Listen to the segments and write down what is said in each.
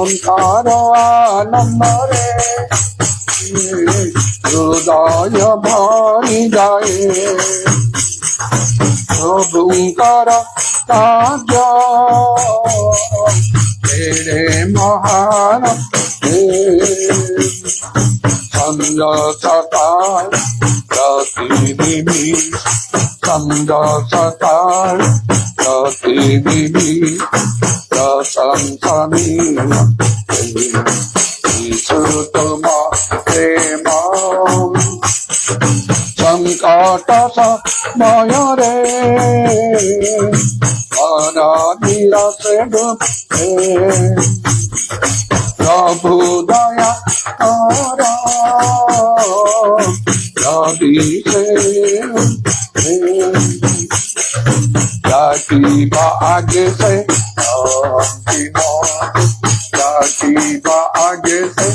অন্তর আনন্দরে হৃদয় ভরি যায় প্রভুঙ্কর কার্য তেরে মহান সঞ্জ সকাল প্রতিদিবি সঞ্জ সকাল প্রতিদিবি প্রশংসনীয় যিশু তোমার প্রেম সংকট সমୟରେ মন নিরাশে ডুবে প্রভু দয়া কর রবিছে ডাকিবা আগে সে ডাকিবা আগে সে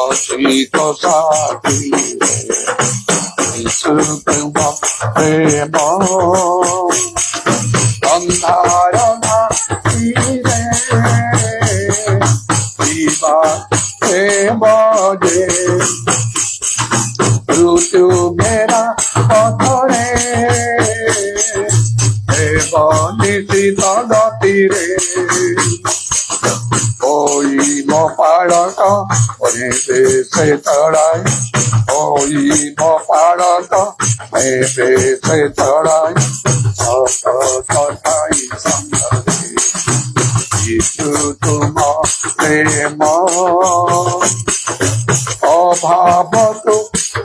অচিত সাথী যিশু তোমার প্রেম অন্ধার নাচিরে দিবা বজে ঋতু ঘেরা পথরে নিশ্চিত গতিরে ওই মপাড়ক দেশে চড়াই ওই মপাড়ক দেশে চড়াই কথাই সঙ্গে যিশু তোমার প্রেম অভাব তো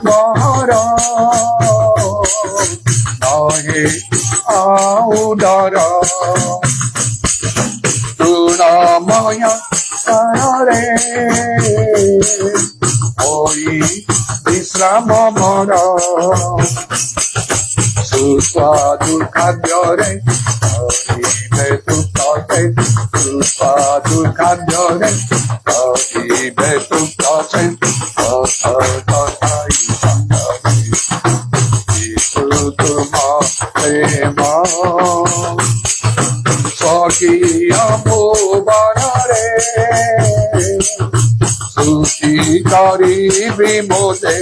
মহর নহে আউডর তুণময় রে ওই বিশ্রাম মর সুস্বাদু খাদ্যরে হইবে তুকে সুস্বাদু খাদ্যরে হইবে তুকে কথাই সঙ্গে যিশু তোমার প্রেম স্বকীয় ভুবনরে সুখী করিবি মোদে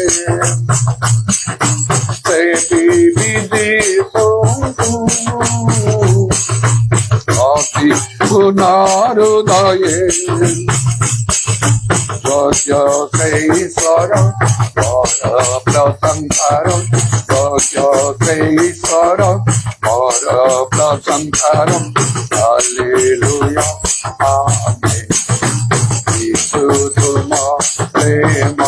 বিধি অতি পুনরুদয়ে যজ্ঞ সেই স্বর প্রসংসার যজ্ঞ সেই স্বর প্রসংসার হালেলুয়া আমেন যিশু তোমার প্রেম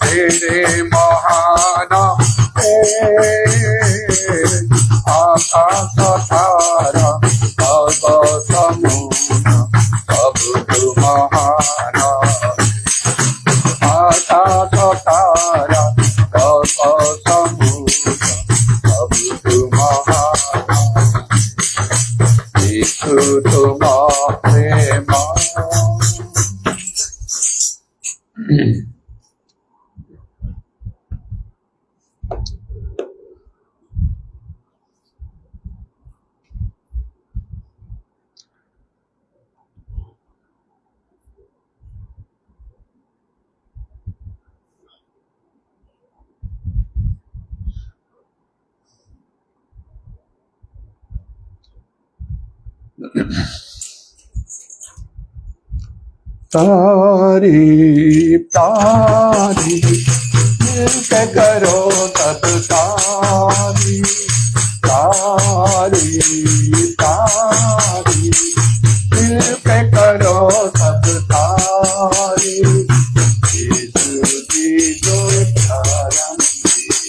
তেরে মহান আকাশ তারা সমুদ্র সবু মহান আকাশ তারা সমুদ্র সবু মহান যিশু তোমার প্রেম तारीफ तारीफ मिलके करो सब तारीफ तारीफ तारीफ मिलके करो सब तारीफ यीशु जी जो प्यारा मंदिर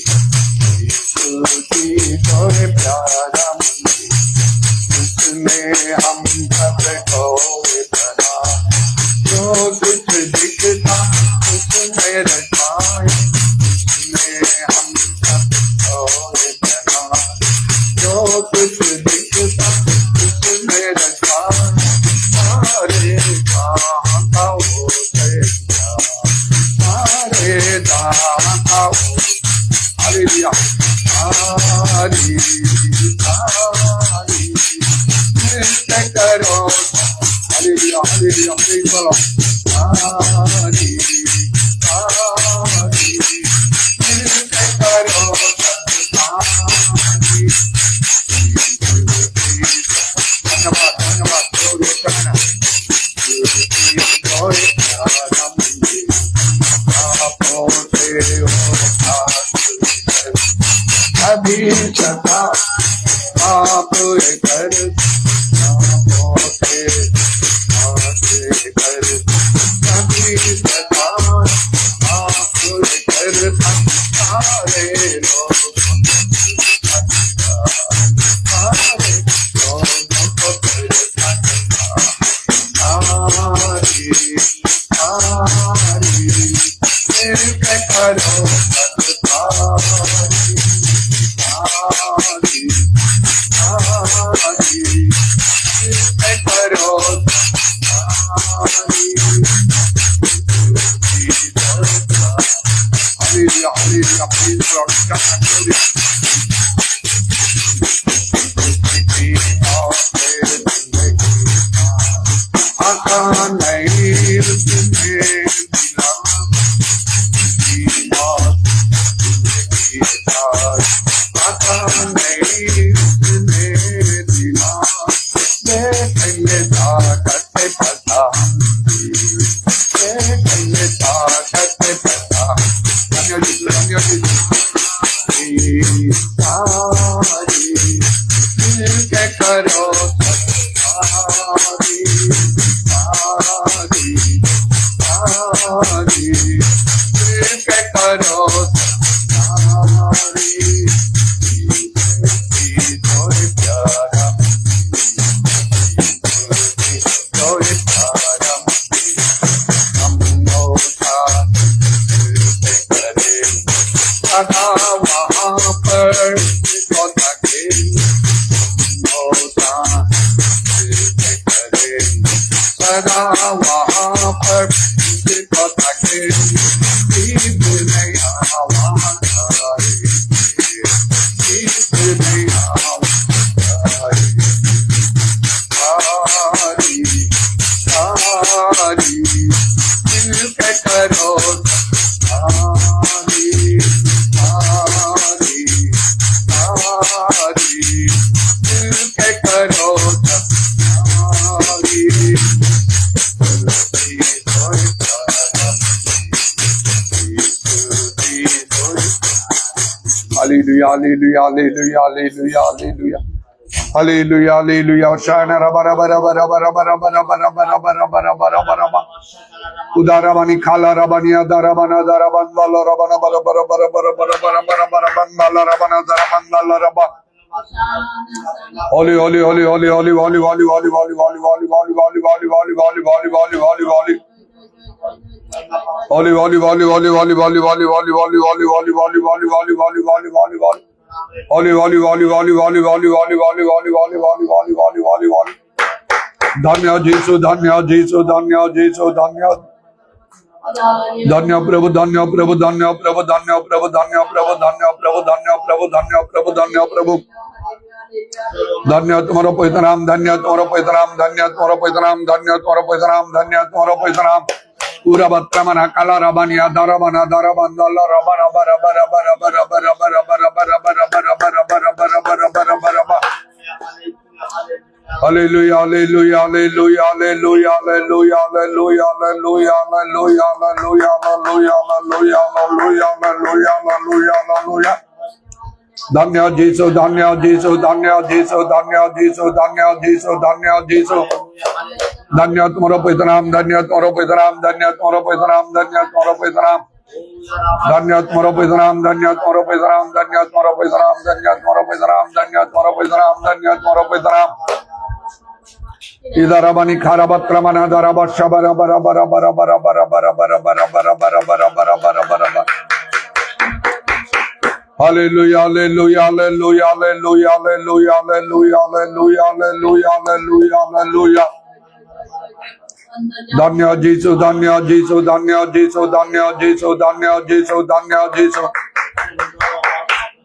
यीशु जी जो प्यारा मंदिर उसमें हम सबको बना जो कुछ दिखता उसमें रचाए उसमें हम सबको बना जो कुछ दिखता उसमें रचाए सारे दाता वो सारे दाता वो हालेलुया तारीफ तारीफ करो hallelujah hallelujah praise the Lord आदि आदि मिलके करो आदि धन्यवाद धन्यवाद glory करना glory आपको तेरे हो अभी सदा आप कर Hallelujah, hallelujah, hallelujah, hallelujah. Hallelujah, hallelujah. Shana raba raba raba raba raba raba raba raba raba raba raba raba raba. Udarabani khala rabani adarabana daraban dalla rabana bara bara bara bara bara bara bara bara bandala rabana daraban dalla raba. Holy, holy, holy, holy, holy, holy, holy, holy, holy, holy, holy, holy, holy, holy, holy, holy, holy, holy, holy, holy. Holy, holy, holy, holy, holy, holy, holy, holy, holy, holy, holy, holy, holy, holy, holy, holy, holy, holy. Holy, holy, holy, holy, holy, holy, holy, holy, holy, holy, holy, holy, holy, holy, holy. Dhanya Jesu, Dhanya Jesu, Dhanya Jesu, Dhanya. Dhanya Prabhu, Dhanya Prabhu, Dhanya Prabhu, Dhanya Prabhu, Dhanya Prabhu, Dhanya Prabhu, Dhanya Prabhu, Dhanya Prabhu, Dhanya Prabhu. Dhanya तुम्हारा पवित्र नाम, धन्य तुम्हारा पवित्र नाम, धन्य तुम्हारा पवित्र नाम, धन्य तुम्हारा पवित्र नाम, धन्य तुम्हारा पवित्र नाम. Ura batramana kala rabania darabana darabandala rabana bara bara bara bara bara bara bara bara bara bara bara bara bara bara bara bara. Hallelujah, hallelujah, hallelujah, hallelujah, hallelujah, hallelujah, hallelujah, hallelujah, hallelujah, hallelujah, hallelujah, hallelujah, hallelujah, hallelujah, hallelujah. Dhanya Jesu, Dhanya Jesu, Dhanya Jesu, Dhanya Jesu, Dhanya Jesu, Dhanya Jesu. Dhanya तुम्हारा पवित्र नाम, धन्य तुम्हारा पवित्र नाम, धन्य तुम्हारा पवित्र नाम, धन्य तुम्हारा पवित्र नाम. धन्य तुम्हारा पवित्र नाम, धन्य तुम्हारा पवित्र नाम, धन्य तुम्हारा पवित्र नाम, धन्य तुम्हारा पवित्र नाम, धन्य तुम्हारा पवित्र नाम, धन्य तुम्हारा पवित्र नाम. इधर बनी खारा बत्रा मना दरा बर्षा बरा बरा बरा बरा बरा बरा बरा बरा बरा बरा बरा बरा बरा बरा बरा बरा. Hallelujah, hallelujah, hallelujah, hallelujah, hallelujah, hallelujah, hallelujah, hallelujah, hallelujah, hallelujah. Dhanya Jesu, Dhanya Jesu, Dhanya Jesu, Dhanya Jesu, Dhanya Jesu, Dhanya Jesu.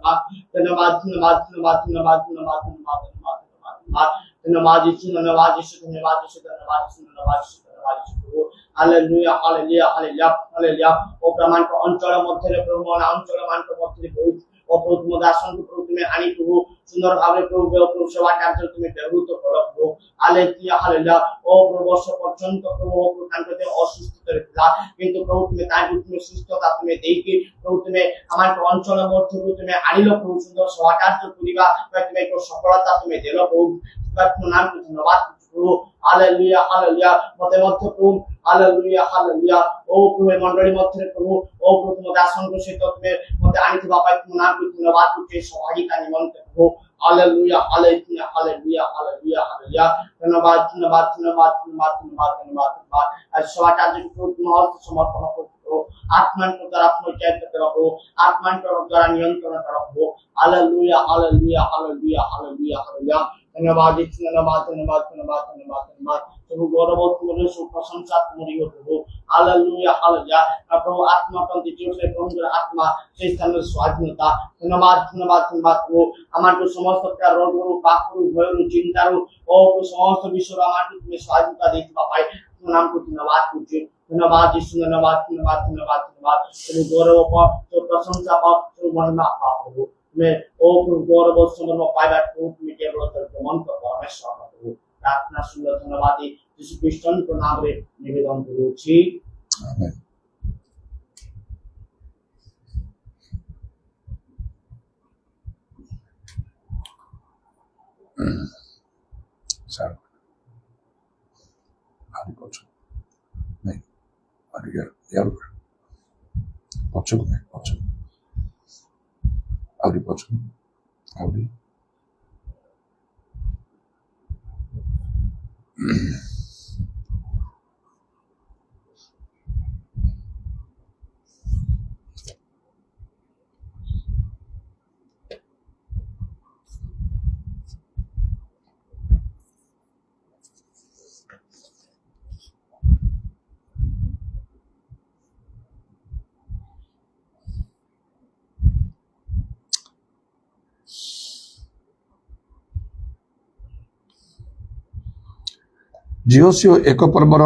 धन्यवाद धन्यवाद धन्यवाद धन्यवाद धन्यवाद धन्यवाद धन्यवाद धन्यवाद यीशु धन्यवाद यीशु धन्यवाद यीशु धन्यवाद यीशु धन्यवाद यीशु धन्यवाद यीशु हालेलुया हालेलुया हालेलुया हालेलुया ओ प्रमाण को अंचल मध्य प्रभु मन अंचल मान को मध्य प्रभु ओ प्रभु तुम दासन को प्रभु तुम्हें आनी प्रभु सुंदर भाव प्रभु प्रभु सेवा कार्य तुम्हें व्यवहृत करो प्रभु हालेलुया हालेलुया ओ प्रभु वर्ष पर्यंत प्रभु प्रभु तांके असुस्थ करथिला किंतु प्रभु तुम्हें तांके तुम्हें सुस्थता तुम्हें देकी प्रभु तुम्हें हमार को अंचल मध्य तुम्हें आनिलो प्रभु सुंदर सेवा कार्य करिबा तुम्हें को सफलता तुम्हें देलो प्रभु तुम नाम को धन्यवाद प्रभु हालेलुया हालेलुया मते मध्य प्रभु हालेलुया हालेलुया ओ प्रभु मंडली मध्य प्रभु ओ प्रभु तुम दासन को सहित तुम्हें मते आनिथिबा पाई तुम नाम को धन्यवाद तुझे सहभागिता निमंत्रण प्रभु hallelujah hallelujah hallelujah hallelujah hallelujah धन्यवाद धन्यवाद धन्यवाद धन्यवाद धन्यवाद धन्यवाद धन्यवाद आज सेवा कार्य को तुम समर्पण करो आत्मा को द्वारा परिचय करो आत्मा को द्वारा नियंत्रण करो hallelujah hallelujah hallelujah hallelujah hallelujah धन्यवाद धन्यवाद धन्यवाद धन्यवाद धन्यवाद धन्यवाद प्रभु गौरव तुम्हारे प्रशंसा तुम्हारी हो प्रभु हालेलुया हालेलुया प्रभु आत्मा प्रति जो से प्रभु आत्मा से स्थान में स्वाधीनता धन्यवाद धन्यवाद धन्यवाद प्रभु हमार को समस्त प्रकार रोग रो पाप रो भय रो चिंता रो ओ समस्त विश्व हमार को तुम्हें स्वाधीनता देती पाए तुम नाम को धन्यवाद तुझे धन्यवाद यीशु धन्यवाद धन्यवाद धन्यवाद धन्यवाद प्रभु गौरव पर तो प्रशंसा पर तो महिमा पा प्रभु मैं ओ प्रभु गौरव समर्पण पाइबा को तुम्हें केवल तो मन को परमेश्वर प्रभु प्रार्थना सुंदर धन्यवाद यीशु ख्रीष्टन को नाम रे निवेदन करू छी आमेन सर आदि पछ नहीं आदि यार पछ को नहीं पछ आदि पछ आदि जिओसिओ एक पर्वर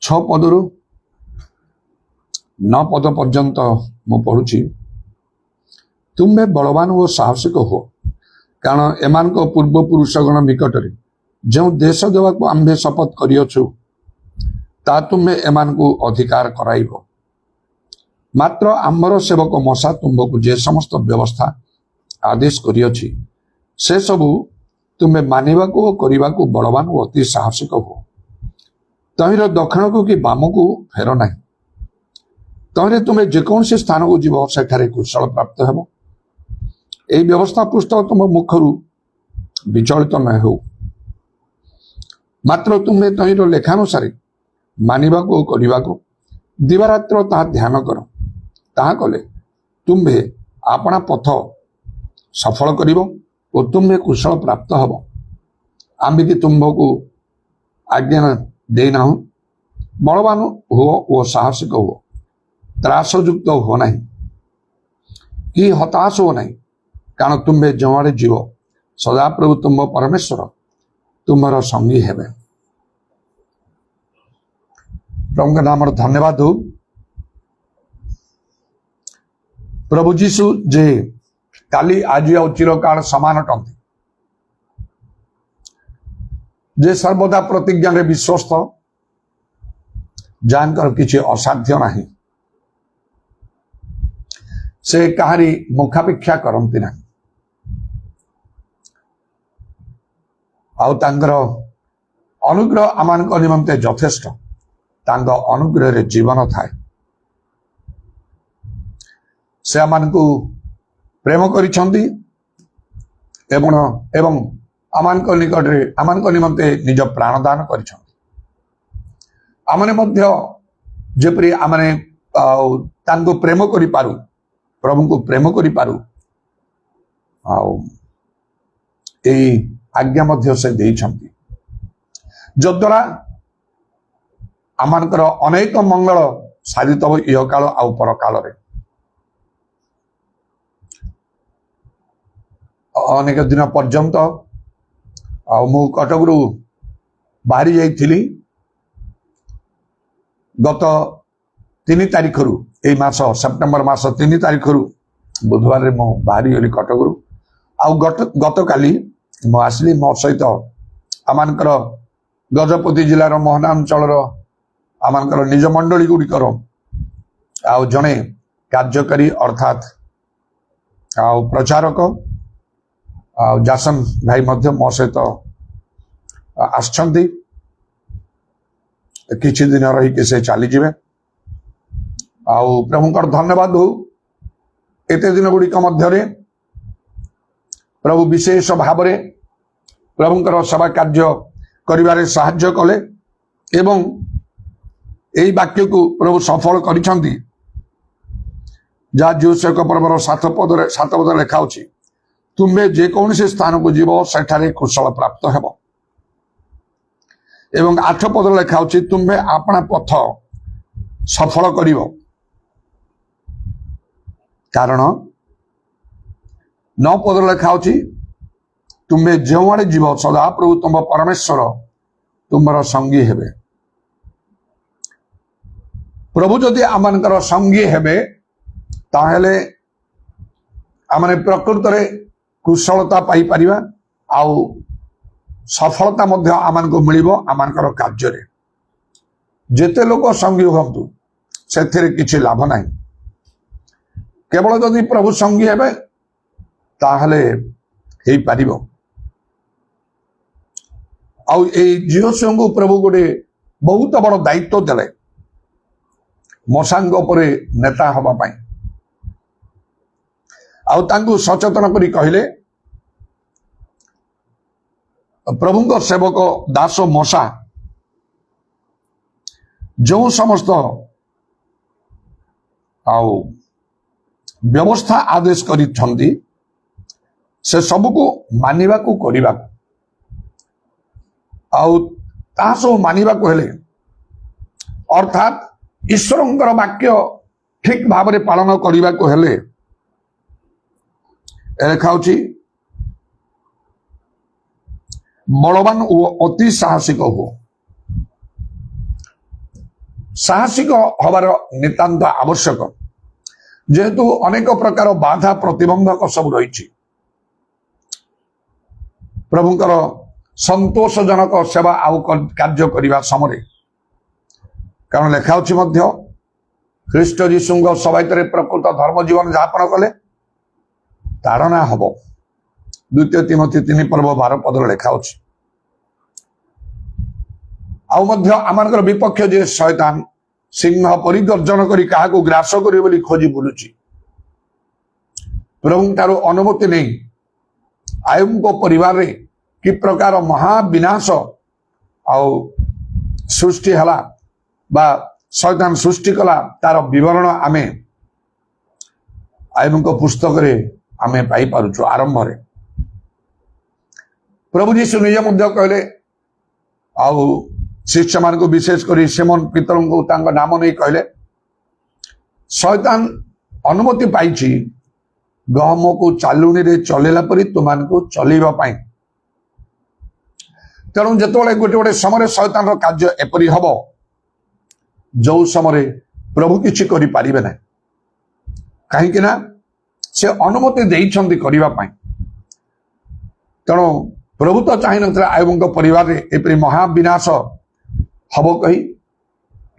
6 पदरु 9 पद पर्यंत मु पढ़ुची तुम्हें बलवान और साहसिक हो कारण एमान को पूर्व पुरुषगण निकट में जो देश देवाक आम्भे शपथ करियछु ता तुम्हें एमान को अधिकार कराइब मात्र आमर सेवक मशा तुम्बको जे समस्त व्यवस्था आदेश करियछि से सबू तुम्हें मानिबा को करबा को बलवान और अति साहसिक हो तहिर दक्षिण को कि बाम को फेर ना तहिरे तुम्हें जेकोसी स्थान को जीव सेठारे कुशल प्राप्त हेब यही व्यवस्था पुस्तक तुम मुखरू विचलित न हो मात्र तुम्हें तहिर लेखानुसार मानिबा को करबा को दिवारात्र ता ध्यान कर ता कले तुम्हें आपना पथ सफल करिवो और तुम्हें कुशल प्राप्त हम आमिति तुमको आज्ञा देना बलवान हो और साहसिक हो त्रासयुक्त हो नहीं कि हताश हो नहीं कारण तुम्हें जमारे जीव सदा प्रभु तुम परमेश्वर तुम्हार संगी हेबे प्रभु नाम धन्यवाद हो प्रभु जीशु जे काली आज और चिरकाल समान अटंती जे सर्वदा प्रतिज्ञा रे विश्वस्त जानकर किसी असाध्य नहीं से कहारी मुखापेक्षा करती ना अनुग्रह आम निमंते यथेष्ट अनुग्रह रे जीवन थाए से आम को प्रेम करिछंती एवं आमान निकट रे आमान निमंते निज प्राणदान करिछंती आमने मध्य जेपरि आमने तांको प्रेम करि पारु प्रभु को प्रेम करि पारु ए आज्ञा मध्य से देइछंती जद्वारा आमानकर अनेक मंगल साधित हो इह काल आ पर काल रे ଅନେକ ଦିନ ପର୍ଯ୍ୟନ୍ତ ମୁଁ କଟକରୁ ବାହାରି ଯାଇଥିଲି ଗତ 3 ତାରିଖରୁ ଏଇ ମାସ ସେପ୍ଟେମ୍ବର ମାସ 3 ତାରିଖରୁ ବୁଧବାରରେ ମୁଁ ବାହାରିଗଲି କଟକରୁ ଆଉ ଗତକାଲି ମୁଁ ଆସିଲି ମୋ ସହିତ ଆମମାନଙ୍କର ଗଜପତି ଜିଲ୍ଲାର ମୋହନା ଅଞ୍ଚଳର ଆମମାନଙ୍କର ନିଜ ମଣ୍ଡଳୀ ଗୁଡ଼ିକର ଆଉ ଜଣେ କାର୍ଯ୍ୟକାରୀ ଅର୍ଥାତ୍ ଆଉ ପ୍ରଚାରକ ଆଉ ଜାସନ ଭାଇ ମଧ୍ୟ ମୋ ସହିତ ଆସିଛନ୍ତି କିଛି ଦିନ ରହିକି ସେ ଚାଲିଯିବେ ଆଉ ପ୍ରଭୁଙ୍କର ଧନ୍ୟବାଦ ହଉ ଏତେ ଦିନ ଗୁଡ଼ିକ ମଧ୍ୟରେ ପ୍ରଭୁ ବିଶେଷ ଭାବରେ ପ୍ରଭୁଙ୍କର ସେବା କାର୍ଯ୍ୟ କରିବାରେ ସାହାଯ୍ୟ କଲେ ଏବଂ ଏହି ବାକ୍ୟକୁ ପ୍ରଭୁ ସଫଳ କରିଛନ୍ତି ଯାହା ଯୋଷକ ପର୍ବର 7 ପଦରେ ଲେଖା ଅଛି ତୁମ୍ଭେ ଯେକୌଣସି ସ୍ଥାନକୁ ଯିବ ସେଠାରେ କୁଶଳ ପ୍ରାପ୍ତ ହେବ ଏବଂ 8 ପଦରେ ଲେଖା ଅଛି ତୁମ୍ଭେ ଆପଣା ପଥ ସଫଳ କରିବ କାରଣ 9 ପଦରେ ଲେଖା ଅଛି ତୁମ୍ଭେ ଯେଉଁଆଡ଼େ ଯିବ ସଦାପ୍ରଭୁ ତୁମ ପରମେଶ୍ୱର ତୁମର ସଙ୍ଗୀ ହେବେ ପ୍ରଭୁ ଯଦି ଆମମାନଙ୍କର ସଙ୍ଗୀ ହେବେ ତାହେଲେ ଆମେ ପ୍ରକୃତରେ କୁଶଳତା ପାଇପାରିବା ଆଉ ସଫଳତା ମଧ୍ୟ ଆମମାନଙ୍କୁ ମିଳିବ ଆମମାନଙ୍କର କାର୍ଯ୍ୟରେ ଯେତେ ଲୋକ ସଙ୍ଗୀ ହୁଅନ୍ତୁ ସେଥିରେ କିଛି ଲାଭ ନାହିଁ କେବଳ ଯଦି ପ୍ରଭୁ ସଙ୍ଗୀ ହେବେ ତାହେଲେ ହେଇପାରିବ ଆଉ ଏଇ ଝିଅଙ୍କୁ ପ୍ରଭୁ ଗୋଟେ ବହୁତ ବଡ଼ ଦାୟିତ୍ୱ ଦେଲେ ମଶାଙ୍କ ଉପରେ ନେତା ହେବା ପାଇଁ ଆଉ ତାଙ୍କୁ ସଚେତନ କରି କହିଲେ ପ୍ରଭୁଙ୍କ ସେବକ ଦାସ ମଶା ଯେଉଁ ସମସ୍ତ ଆଉ ବ୍ୟବସ୍ଥା ଆଦେଶ କରିଛନ୍ତି ସେ ସବୁକୁ ମାନିବାକୁ କରିବାକୁ ଆଉ ତାହା ସବୁ ମାନିବାକୁ ହେଲେ ଅର୍ଥାତ୍ ଈଶ୍ୱରଙ୍କର ବାକ୍ୟ ଠିକ ଭାବରେ ପାଳନ କରିବାକୁ ହେଲେ ଲେଖା ହେଉଛି ବଳବାନ ଓ ଅତି ସାହସିକ ହୁଅ ସାହସିକ ହବାର ନିତାନ୍ତ ଆବଶ୍ୟକ ଯେହେତୁ ଅନେକ ପ୍ରକାର ବାଧା ପ୍ରତିବନ୍ଧକ ସବୁ ରହିଛି ପ୍ରଭୁଙ୍କର ସନ୍ତୋଷଜନକ ସେବା ଆଉ କାର୍ଯ୍ୟ କରିବା ସମୟରେ କାରଣ ଲେଖା ଅଛି ମଧ୍ୟ ଖ୍ରୀଷ୍ଟ ଯୀଶୁଙ୍କ ସବାଇତରେ ପ୍ରକୃତ ଧର୍ମ ଜୀବନ ଯାପନ କଲେ ତାଡ଼ନା ହବ 2 ତିମୋଥୀ 3 ପର୍ବ 12 ପଦରେ ଲେଖା ଅଛି ଆଉ ମଧ୍ୟ ଆମମାନଙ୍କର ବିପକ୍ଷ ଯେ ଶୟତାନ ସିଂହ ପରିଗର୍ଜନ କରି କାହାକୁ ଗ୍ରାସ କରିବ ବୋଲି ଖୋଜି ବୁଲୁଛି ପ୍ରଭୁଙ୍କଠାରୁ ଅନୁମତି ନେଇ ଆୟୁବଙ୍କ ପରିବାରରେ କି ପ୍ରକାର ମହାବିନାଶ ଆଉ ସୃଷ୍ଟି ହେଲା ବା ଶୟତାନ ସୃଷ୍ଟି କଲା ତାର ବିବରଣ ଆମେ ଆୟୁବଙ୍କ ପୁସ୍ତକରେ ଆମେ ପାଇପାରୁଛୁ ଆରମ୍ଭରେ ପ୍ରଭୁ ଯୀଶୁ ନିଜେ ମଧ୍ୟ କହିଲେ ଆଉ ଶିଷ୍ୟମାନଙ୍କୁ ବିଶେଷ କରି ସିମୋନ ପିତରଙ୍କୁ ତାଙ୍କ ନାମ ନେଇ କହିଲେ ଶୟତାନ ଅନୁମତି ପାଇଛି ଗହମକୁ ଚାଲୁଣିରେ ଚଲେଇଲା ପରି ତୁମମାନଙ୍କୁ ଚଲେଇବା ପାଇଁ ତେଣୁ ଯେତେବେଳେ ଗୋଟେ ସମୟରେ ଶୟତାନର କାର୍ଯ୍ୟ ଏପରି ହବ ଯୋଉ ସମୟରେ ପ୍ରଭୁ କିଛି କରିପାରିବେ ନାହିଁ କାହିଁକି ନା ସେ ଅନୁମତି ଦେଇଛନ୍ତି କରିବା ପାଇଁ ତେଣୁ ପ୍ରଭୁ ତ ଚାହିଁନଥିଲେ ଆୟୁବଙ୍କ ପରିବାରରେ ଏପରି ମହାବିନାଶ ହବ କହି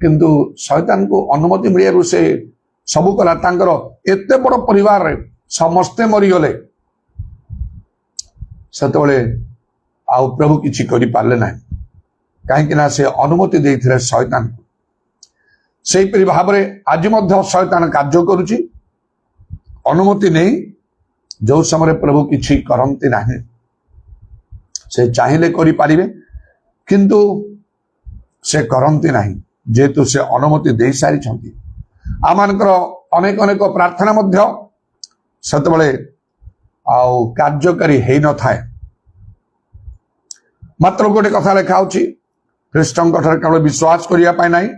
କିନ୍ତୁ ଶୟତାନକୁ ଅନୁମତି ମିଳିବାରୁ ସେ ସବୁ କଲା ତାଙ୍କର ଏତେ ବଡ଼ ପରିବାରରେ ସମସ୍ତେ ମରିଗଲେ ସେତେବେଳେ ଆଉ ପ୍ରଭୁ କିଛି କରିପାରିଲେ ନାହିଁ କାହିଁକି ନା ସେ ଅନୁମତି ଦେଇଥିଲେ ଶୟତାନକୁ ସେହିପରି ଭାବରେ ଆଜି ମଧ୍ୟ ଶୟତାନ କାର୍ଯ୍ୟ କରୁଛି ଅନୁମତି ନେଇ ଯୋଉ ସମୟରେ ପ୍ରଭୁ କିଛି କରନ୍ତି ନାହିଁ ସେ ଚାହିଁଲେ କରିପାରିବେ କିନ୍ତୁ ସେ କରନ୍ତି ନାହିଁ ଯେହେତୁ ସେ ଅନୁମତି ଦେଇ ସାରିଛନ୍ତି ଆମମାନଙ୍କର ଅନେକ ଅନେକ ପ୍ରାର୍ଥନା ମଧ୍ୟ ସେତେବେଳେ ଆଉ କାର୍ଯ୍ୟକାରୀ ହେଇନଥାଏ ମାତ୍ର ଗୋଟେ କଥା ଲେଖା ହେଉଛି ଖ୍ରୀଷ୍ଟଙ୍କ ଠାରେ କେବଳ ବିଶ୍ୱାସ କରିବା ପାଇଁ ନାହିଁ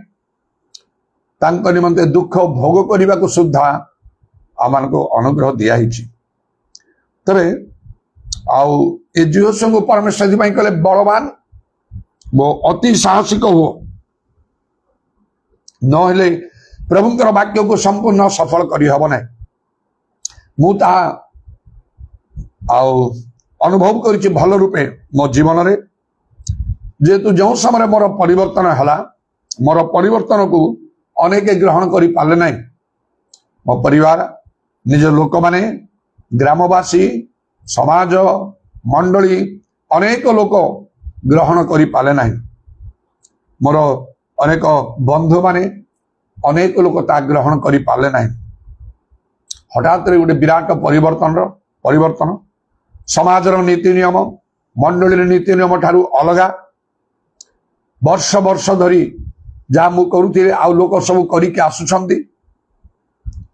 ତାଙ୍କ ନିମନ୍ତେ ଦୁଃଖ ଭୋଗ କରିବାକୁ ସୁଦ୍ଧା ଆମମାନଙ୍କୁ ଅନୁଗ୍ରହ ଦିଆହେଇଛି ତେବେ आउ ए जीवोत्सव को परमेश्वर से कहले बलवान वो अति साहसिक हो नहेले प्रभुंकर वाक्य को संपूर्ण सफल करी हब ना मु ताहा अनुभव करिछि भल रूपे मो जीवन रे जेतु जो समय मोर परिवर्तन हला मोर परिवर्तन को अनेक ग्रहण करि पाले नै मो परिवार निज लोक माने ग्रामवासी समाज मंडली अनेक लोक ग्रहण करि पाले नै मोर अनेक बंधु माने अनेक लोक ता ग्रहण करि पाले नै हठात रे गोटे विराट परिवर्तन समाजर नीति नियम मंडली नीति नियम ठारू अलगा वर्ष वर्ष धरी जहाँ मु करुथिले आ लोक सब करिके आसुछंती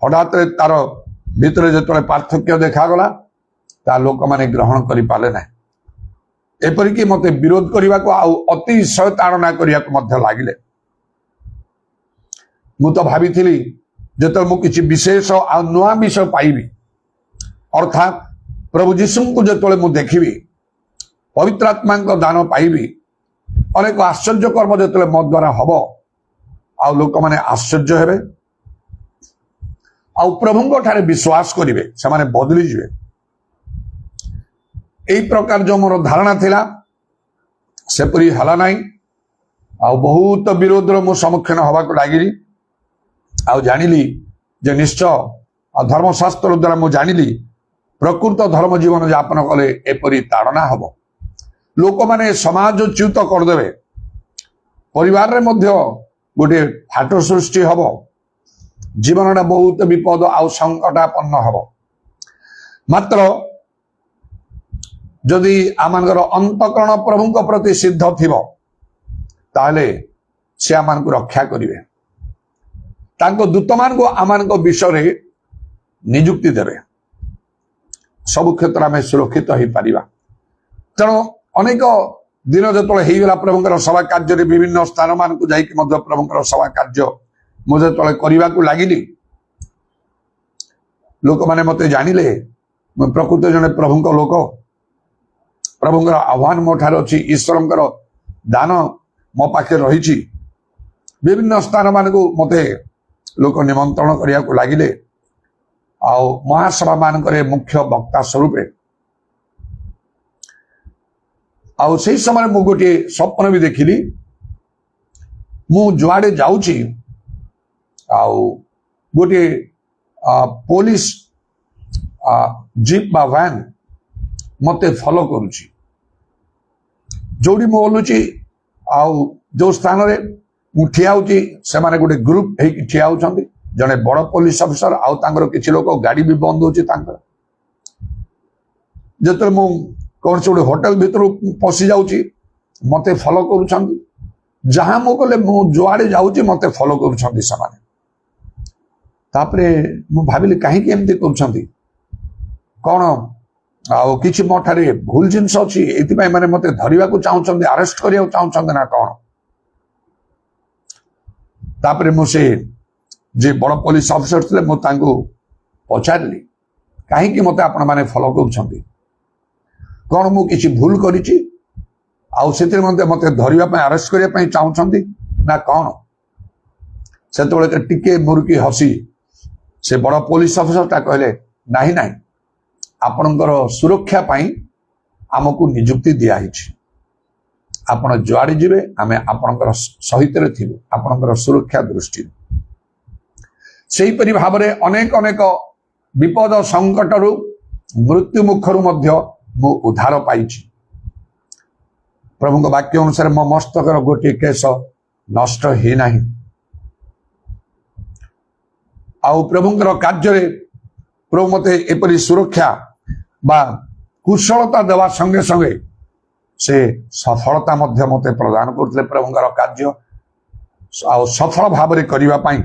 हठात रे तार भीतर जेतले पार्थक्य देखागला ता लोक माने ग्रहण करि पाले ना एपरिकी मते विरोध करने को अतिशय ताड़ना करने को मध्य लागिले मु तो भाभी जो मु किसी विशेष आ नुआ विषय पाइबी अर्थात प्रभु जीशु को जो मु देखी पवित्र आत्मा दान पाइबी अनेक आश्चर्य कर्म जो मो द्वारा हम आ लोक मैंने आश्चर्य हेबे आ प्रभु ठारे विश्वास करेंगे से बदली जाए यही प्रकार जो मोर धारणा थिला सेपरी हला नहीं आ बहुत विरोध मु सम्मुखीन हवा को लगिली आ जानिली जे निश्चय धर्मशास्त्र द्वारा मु जानिली प्रकृत धर्म जीवन यापन कले एपरी ताड़ना हब लोक माने समाज च्युत करदेवे परिवार रे मध्य गोटे फाट सृष्टि हब जीवन बहुत विपद आउ संकटापन्न हब मात्र जदि आमनकर अंतकरण प्रभु प्रति सिद्ध थिबो ताले से आमान को रक्षा करिवे तांको दूतमान को आमान को विषय रे नियुक्ति देवे सब क्षेत्र में सुरक्षित हो पारिबा तेणु अनेक दिन जो होगा प्रभुंकर सभा कार्य विभिन्न स्थान मान को जाइक मध्य प्रभुंकर सभा कार्य मुझे करने को लगिली लोक माने मते जानिले मैं प्रकृत जने प्रभुंक लोक प्रभुंकर आह्वान मो ठार अच्छी ईश्वरंकर दान मो पाखे रही विभिन्न स्थान मान को मते लोक निमंत्रण करने को लगिले आ महासभा मानकर मुख्य वक्ता स्वरूप आउ से समय मु गोटे स्वप्न भी देखिली मु जुआड़े जाऊची आउ गोटे पुलिस जीप बा वैन मते फॉलो करुची जोड़ी मु बोलुची आउ जो स्थान रे मु ठिया होची से माने गोटे ग्रुप हे ठिया होचंदी जने बड़ पुलिस अफिसर आउ तांकर किछि लोक गाड़ी भी बंद होची तांकर जतरे मु कौन से गोटे होटेल भीतर पशि जाऊँगी मते फॉलो करुछंदी जहां मु कले मु जुआड़े जाऊँगी मते फॉलो करुछंदी समाने तापरे मु भाबिली काहे कि एमती करुछंदी कौन आउ किछि मो ठारे भूल जिंस अछि एति पय माने मते धरिबा को चाहुछंदी अरेस्ट करिया को चाहुछंदी ना कौन तापरे मु से जे बड़ पुलिस ऑफिसर थिले मु तांको पचारली काहे कि मते आपण माने फॉलो करुछंदी कौन मु किसी भूल करिछि आउ सेतिर मते धरिबा पय अरेस्ट करिया पय चाहुछंदी ना कौन सेतबेले टिके मुर्की हसी से बड़ पुलिस ऑफिसर ता कहले नाही नाही आपणकर सुरक्षा पय आमको नियुक्ति दिया हिछि आपण जुआड़ी जिवे आमे आपणकर सहित रे थिबो आपणकर सुरक्षा दृष्टि सेही परि भाबरे अनेक अनेक विपद संकट रु मृत्यु मुखरु मध्य मु उद्धार पाइछि प्रभु वाक्य अनुसार मो मस्तकर गोटे केश नष्ट हे नाही आउ प्रभुंकर कार्य प्रभु मते एपरी सुरक्षा बा कुशलता देवा संगे संगे से सफलता मध्य मते प्रदान करते प्रभुंकर कार्य आउ सफल भाव रे करिवा पाई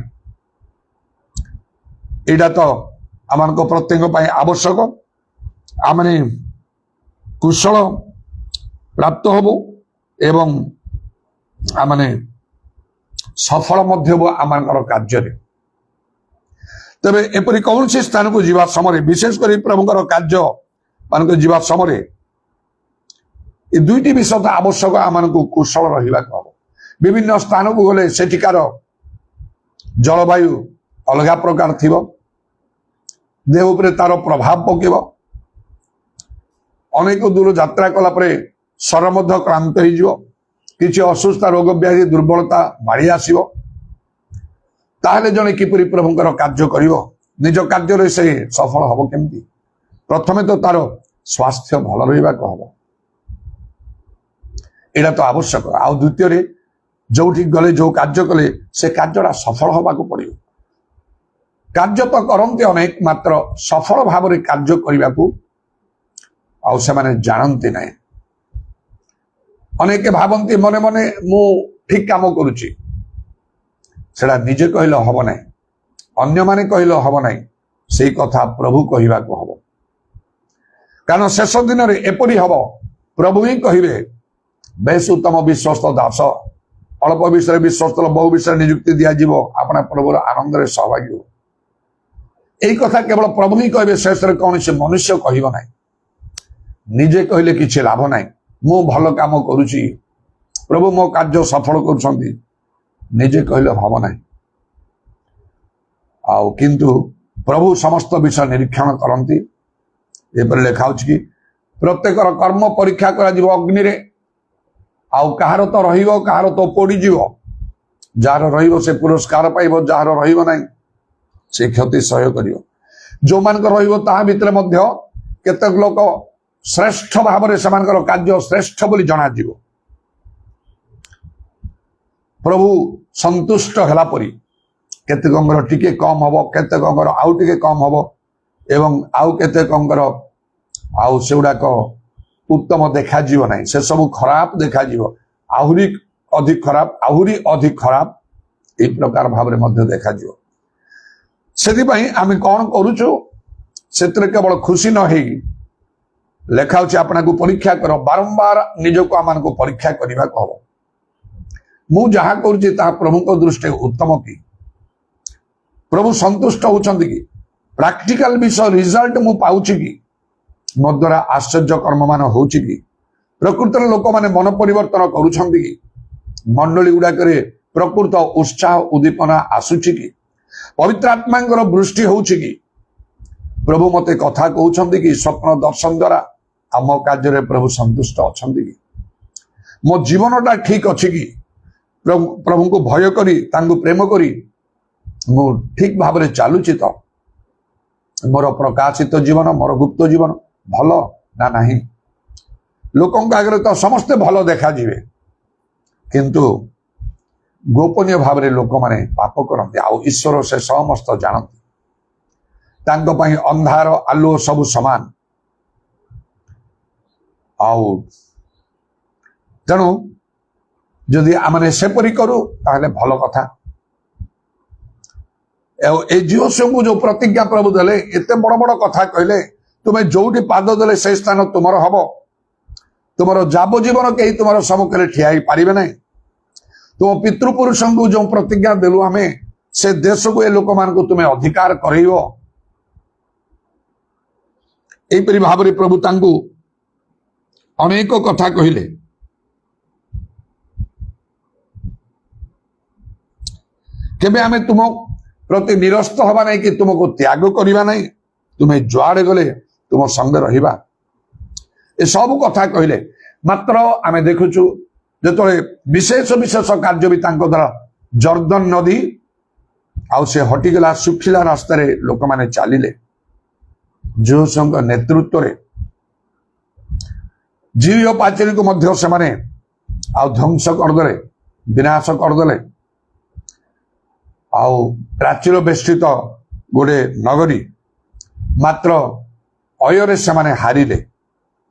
एडा तो आमान को प्रत्येक पाई आवश्यक आमने कुशल प्राप्त हबो एवं आमने सफल मध्य आमानकर कार्य तबे एपरी कौन से स्थान को जीवा समय विशेष कर प्रभुंकर कार्य मान जीवा समय ଏ ଦୁଇଟି ବିଷୟ ତ ଆବଶ୍ୟକ ଆମମାନଙ୍କୁ କୁଶଳ ରହିବାକୁ ହବ। ବିଭିନ୍ନ ସ୍ଥାନକୁ ଗଲେ ସେଠିକାର ଜଳବାୟୁ ଅଲଗା ପ୍ରକାର ଥିବ, ଦେହ ଉପରେ ତାର ପ୍ରଭାବ ପକେଇବ। ଅନେକ ଦୂର ଯାତ୍ରା କଲା ପରେ ଶରୀର ମଧ୍ୟ କ୍ଳାନ୍ତ ହେଇଯିବ, କିଛି ଅସୁସ୍ଥ ରୋଗ ବ୍ୟାଧି ଦୁର୍ବଳତା ମାଡ଼ି ଆସିବ। ତାହେଲେ ଜଣେ କିପରି ପ୍ରଭୁଙ୍କର କାର୍ଯ୍ୟ କରିବ? ନିଜ କାର୍ଯ୍ୟରେ ସେ ସଫଳ ହବ କେମିତି? ପ୍ରଥମେ ତ ତାର ସ୍ୱାସ୍ଥ୍ୟ ଭଲ ରହିବାକୁ ହବ, ଏଇଟା ତ ଆବଶ୍ୟକ। ଆଉ ଦ୍ୱିତୀୟରେ ଯୋଉଠି ଗଲେ ଯୋଉ କାର୍ଯ୍ୟ କଲେ ସେ କାର୍ଯ୍ୟଟା ସଫଳ ହବାକୁ ପଡିବ। କାର୍ଯ୍ୟ ତ କରନ୍ତି ଅନେକ, ମାତ୍ର ସଫଳ ଭାବରେ କାର୍ଯ୍ୟ କରିବାକୁ ଆଉ ସେମାନେ ଜାଣନ୍ତି ନାହିଁ। ଅନେକ ଭାବନ୍ତି ମନେ ମନେ ମୁଁ ଠିକ କାମ କରୁଛି, ସେଟା ନିଜେ କହିଲେ ହବ ନାହିଁ, ଅନ୍ୟମାନେ କହିଲେ ହବ ନାହିଁ, ସେଇ କଥା ପ୍ରଭୁ କହିବାକୁ ହବ। କାରଣ ଶେଷ ଦିନରେ ଏପରି ହବ, ପ୍ରଭୁ ହିଁ କହିବେ, ବେଶ ଉତ୍ତମ ବିଶ୍ୱସ୍ତ ଦାସ, ଅଳ୍ପ ବିଷୟରେ ବିଶ୍ୱସ୍ତ, ବହୁ ବିଷୟରେ ନିଯୁକ୍ତି ଦିଆଯିବ, ଆପଣ ପ୍ରଭୁର ଆନନ୍ଦରେ ସହଭାଗୀ ହୁଅ। এই কথা কেবল প্রভু ହିଁ କହିବେ, ଶେଷରେ କୌଣସି ମନୁଷ୍ୟ କହିବ ନାହିଁ। ନିଜେ କହିଲେ କିଛି ଲାଭ ନାହିଁ, ମୁଁ ଭଲ କାମ କରୁଛି, ପ୍ରଭୁ ମୋ କାର୍ଯ୍ୟ ସଫଳ କରୁଛନ୍ତି, ନିଜେ କହିଲେ ହବ ନାହିଁ। ଆଉ କିନ୍ତୁ ପ୍ରଭୁ ସମସ୍ତ ବିଷୟ ନିରୀକ୍ଷଣ କରନ୍ତି। ଏପରି ଲେଖା ହଉଛି କି ପ୍ରତ୍ୟେକର କର୍ମ ପରୀକ୍ଷା କରାଯିବ ଅଗ୍ନିରେ, ଆଉ କାହାର ତ ରହିବ, କାହାର ତ ପୋଡ଼ିଯିବ। ଯାହାର ରହିବ ସେ ପୁରସ୍କାର ପାଇବ, ଯାହାର ରହିବ ନାହିଁ ସେ କ୍ଷତି ସହ୍ୟ କରିବ। ଯୋଉମାନଙ୍କ ରହିବ ତାହା ଭିତରେ ମଧ୍ୟ କେତେକ ଲୋକ ଶ୍ରେଷ୍ଠ ଭାବରେ ସେମାନଙ୍କର କାର୍ଯ୍ୟ ଶ୍ରେଷ୍ଠ ବୋଲି ଜଣାଯିବ। ପ୍ରଭୁ ସନ୍ତୁଷ୍ଟ ହେଲା ପରି କେତେକଙ୍କର ଟିକେ କମ ହବ, କେତେକଙ୍କର ଆଉ ଟିକେ କମ ହବ, ଏବଂ ଆଉ କେତେକଙ୍କର ଆଉ ସେଗୁଡାକ ଉତ୍ତମ ଦେଖାଯିବ ନାହିଁ, ସେ ସବୁ ଖରାପ ଦେଖାଯିବ, ଆହୁରି ଅଧିକ ଖରାପ, ଆହୁରି ଅଧିକ ଖରାପ, এই ପ୍ରକାର ଭାବରେ ମଧ୍ୟ ଦେଖାଯିବ। ସେଥିପାଇଁ ଆମେ କଣ କରୁଛୁ, ସେଥିରେ କେବଳ ଖୁସି ନ ହେଇ ଲେଖା ହଉଛି ଆପଣଙ୍କୁ ପରୀକ୍ଷା କର, ବାରମ୍ବାର ନିଜକୁ ଆମମାନଙ୍କୁ ପରୀକ୍ଷା କରିବାକୁ ହବ। ମୁଁ ଯାହା କରୁଛି ତାହା ପ୍ରଭୁଙ୍କ ଦୃଷ୍ଟିରେ ଉତ୍ତମ କି? ପ୍ରଭୁ ସନ୍ତୁଷ୍ଟ ହଉଛନ୍ତି କି? ପ୍ରାକ୍ଟିକାଲ ବିଷୟ ରିଜଲ୍ଟ ମୁଁ ପାଉଛି କି? ମୋ ଦ୍ୱାରା ଆଶ୍ଚର୍ଯ୍ୟ କର୍ମ ମାନ ହଉଛି କି? ପ୍ରକୃତରେ ଲୋକମାନେ ମନ ପରିବର୍ତ୍ତନ କରୁଛନ୍ତି କି? ମଣ୍ଡଳୀ ଗୁଡାକରେ ପ୍ରକୃତ ଉତ୍ସାହ ଉଦ୍ଦୀପନା ଆସୁଛି କି? ପବିତ୍ର ଆତ୍ମାଙ୍କର ବୃଷ୍ଟି ହଉଛି କି? ପ୍ରଭୁ ମତେ କଥା କହୁଛନ୍ତି କି? ସ୍ୱପ୍ନ ଦର୍ଶନ ଦ୍ୱାରା ଆମ କାର୍ଯ୍ୟରେ ପ୍ରଭୁ ସନ୍ତୁଷ୍ଟ ଅଛନ୍ତି କି? ମୋ ଜୀବନଟା ଠିକ ଅଛି କି? ପ୍ରଭୁଙ୍କୁ ଭୟ କରି ତାଙ୍କୁ ପ୍ରେମ କରି ମୁଁ ଠିକ ଭାବରେ ଚାଲୁଛି ତ? ମୋର ପ୍ରକାଶିତ ଜୀବନ, ମୋର ଗୁପ୍ତ ଜୀବନ ଭଲ ନା ନାହିଁ? ଲୋକଙ୍କ ଆଗରେ ତ ସମସ୍ତେ ଭଲ ଦେଖାଯିବେ, କିନ୍ତୁ ଗୋପନୀୟ ଭାବରେ ଲୋକମାନେ ପାପ କରନ୍ତି, ଆଉ ଈଶ୍ୱର ସେ ସମସ୍ତ ଜାଣନ୍ତି। ତାଙ୍କ ପାଇଁ ଅନ୍ଧାର ଆଲୁଅ ସବୁ ସମାନ। ଆଉ ତେଣୁ ଯଦି ଆମେ ସେପରି କରୁ ତାହେଲେ ଭଲ କଥା। এই ଝିଅଙ୍କୁ ଯୋଉ ପ୍ରତିଜ୍ଞା ପ୍ରଭୁ ଦେଲେ, ଏତେ ବଡ ବଡ କଥା କହିଲେ, ତୁମେ ଯୋଉଠି ପାଦ ଦେଲେ সেই ସ୍ଥାନ ତୁମର ହବ, ତୁମର ଯାବଜୀବନ କେହି ତୁମର ସମ୍ମୁଖରେ ଠିଆ ହେଇପାରିବେ ନାହିଁ। ତୁମ ପିତୃପୁରୁଷଙ୍କୁ ଯୋଉ ପ୍ରତିଜ୍ଞା ଦେଲୁ ଆମେ, ସେ ଦେଶକୁ ଏ ଲୋକମାନଙ୍କୁ ତୁମେ ଅଧିକାର କରେଇବ। ଏହିପରି ଭାବରେ ପ୍ରଭୁ ତାଙ୍କୁ ଅନେକ କଥା କହିଲେ। କେବେ ଆମେ ତୁମ ପ୍ରତି ନିରସ୍ତ ହବା ନାହିଁ କି ତୁମକୁ ତ୍ୟାଗ କରିବା ନାହିଁ, ତୁମେ ଯୁଆଡେ ଗଲେ ତୁମ ସଙ୍ଗେ ରହିବା, ଏସବୁ କଥା କହିଲେ। ମାତ୍ର ଆମେ ଦେଖୁଛୁ ଯେତେବେଳେ ବିଶେଷ ବିଶେଷ କାର୍ଯ୍ୟ ବି ତାଙ୍କ ଦ୍ୱାରା ଜର୍ଦ୍ଦନ ନଦୀ ଆଉ ସେ ହଟିଗଲା, ଶୁଖିଲା ରାସ୍ତାରେ ଲୋକମାନେ ଚାଲିଲେ ଯୋଶୁଆଙ୍କ ନେତୃତ୍ୱରେ। ଜିରିଓ ପାଚେରୀକୁ ମଧ୍ୟ ସେମାନେ ଆଉ ଧ୍ୱଂସ କରିଦେଲେ, ବିନାଶ କରିଦେଲେ। ଆଉ ପ୍ରାଚୀର ବେଷ୍ଟିତ ଗୋଟେ ନଗରୀ, ମାତ୍ର ଅୟରେ ସେମାନେ ହାରିଲେ।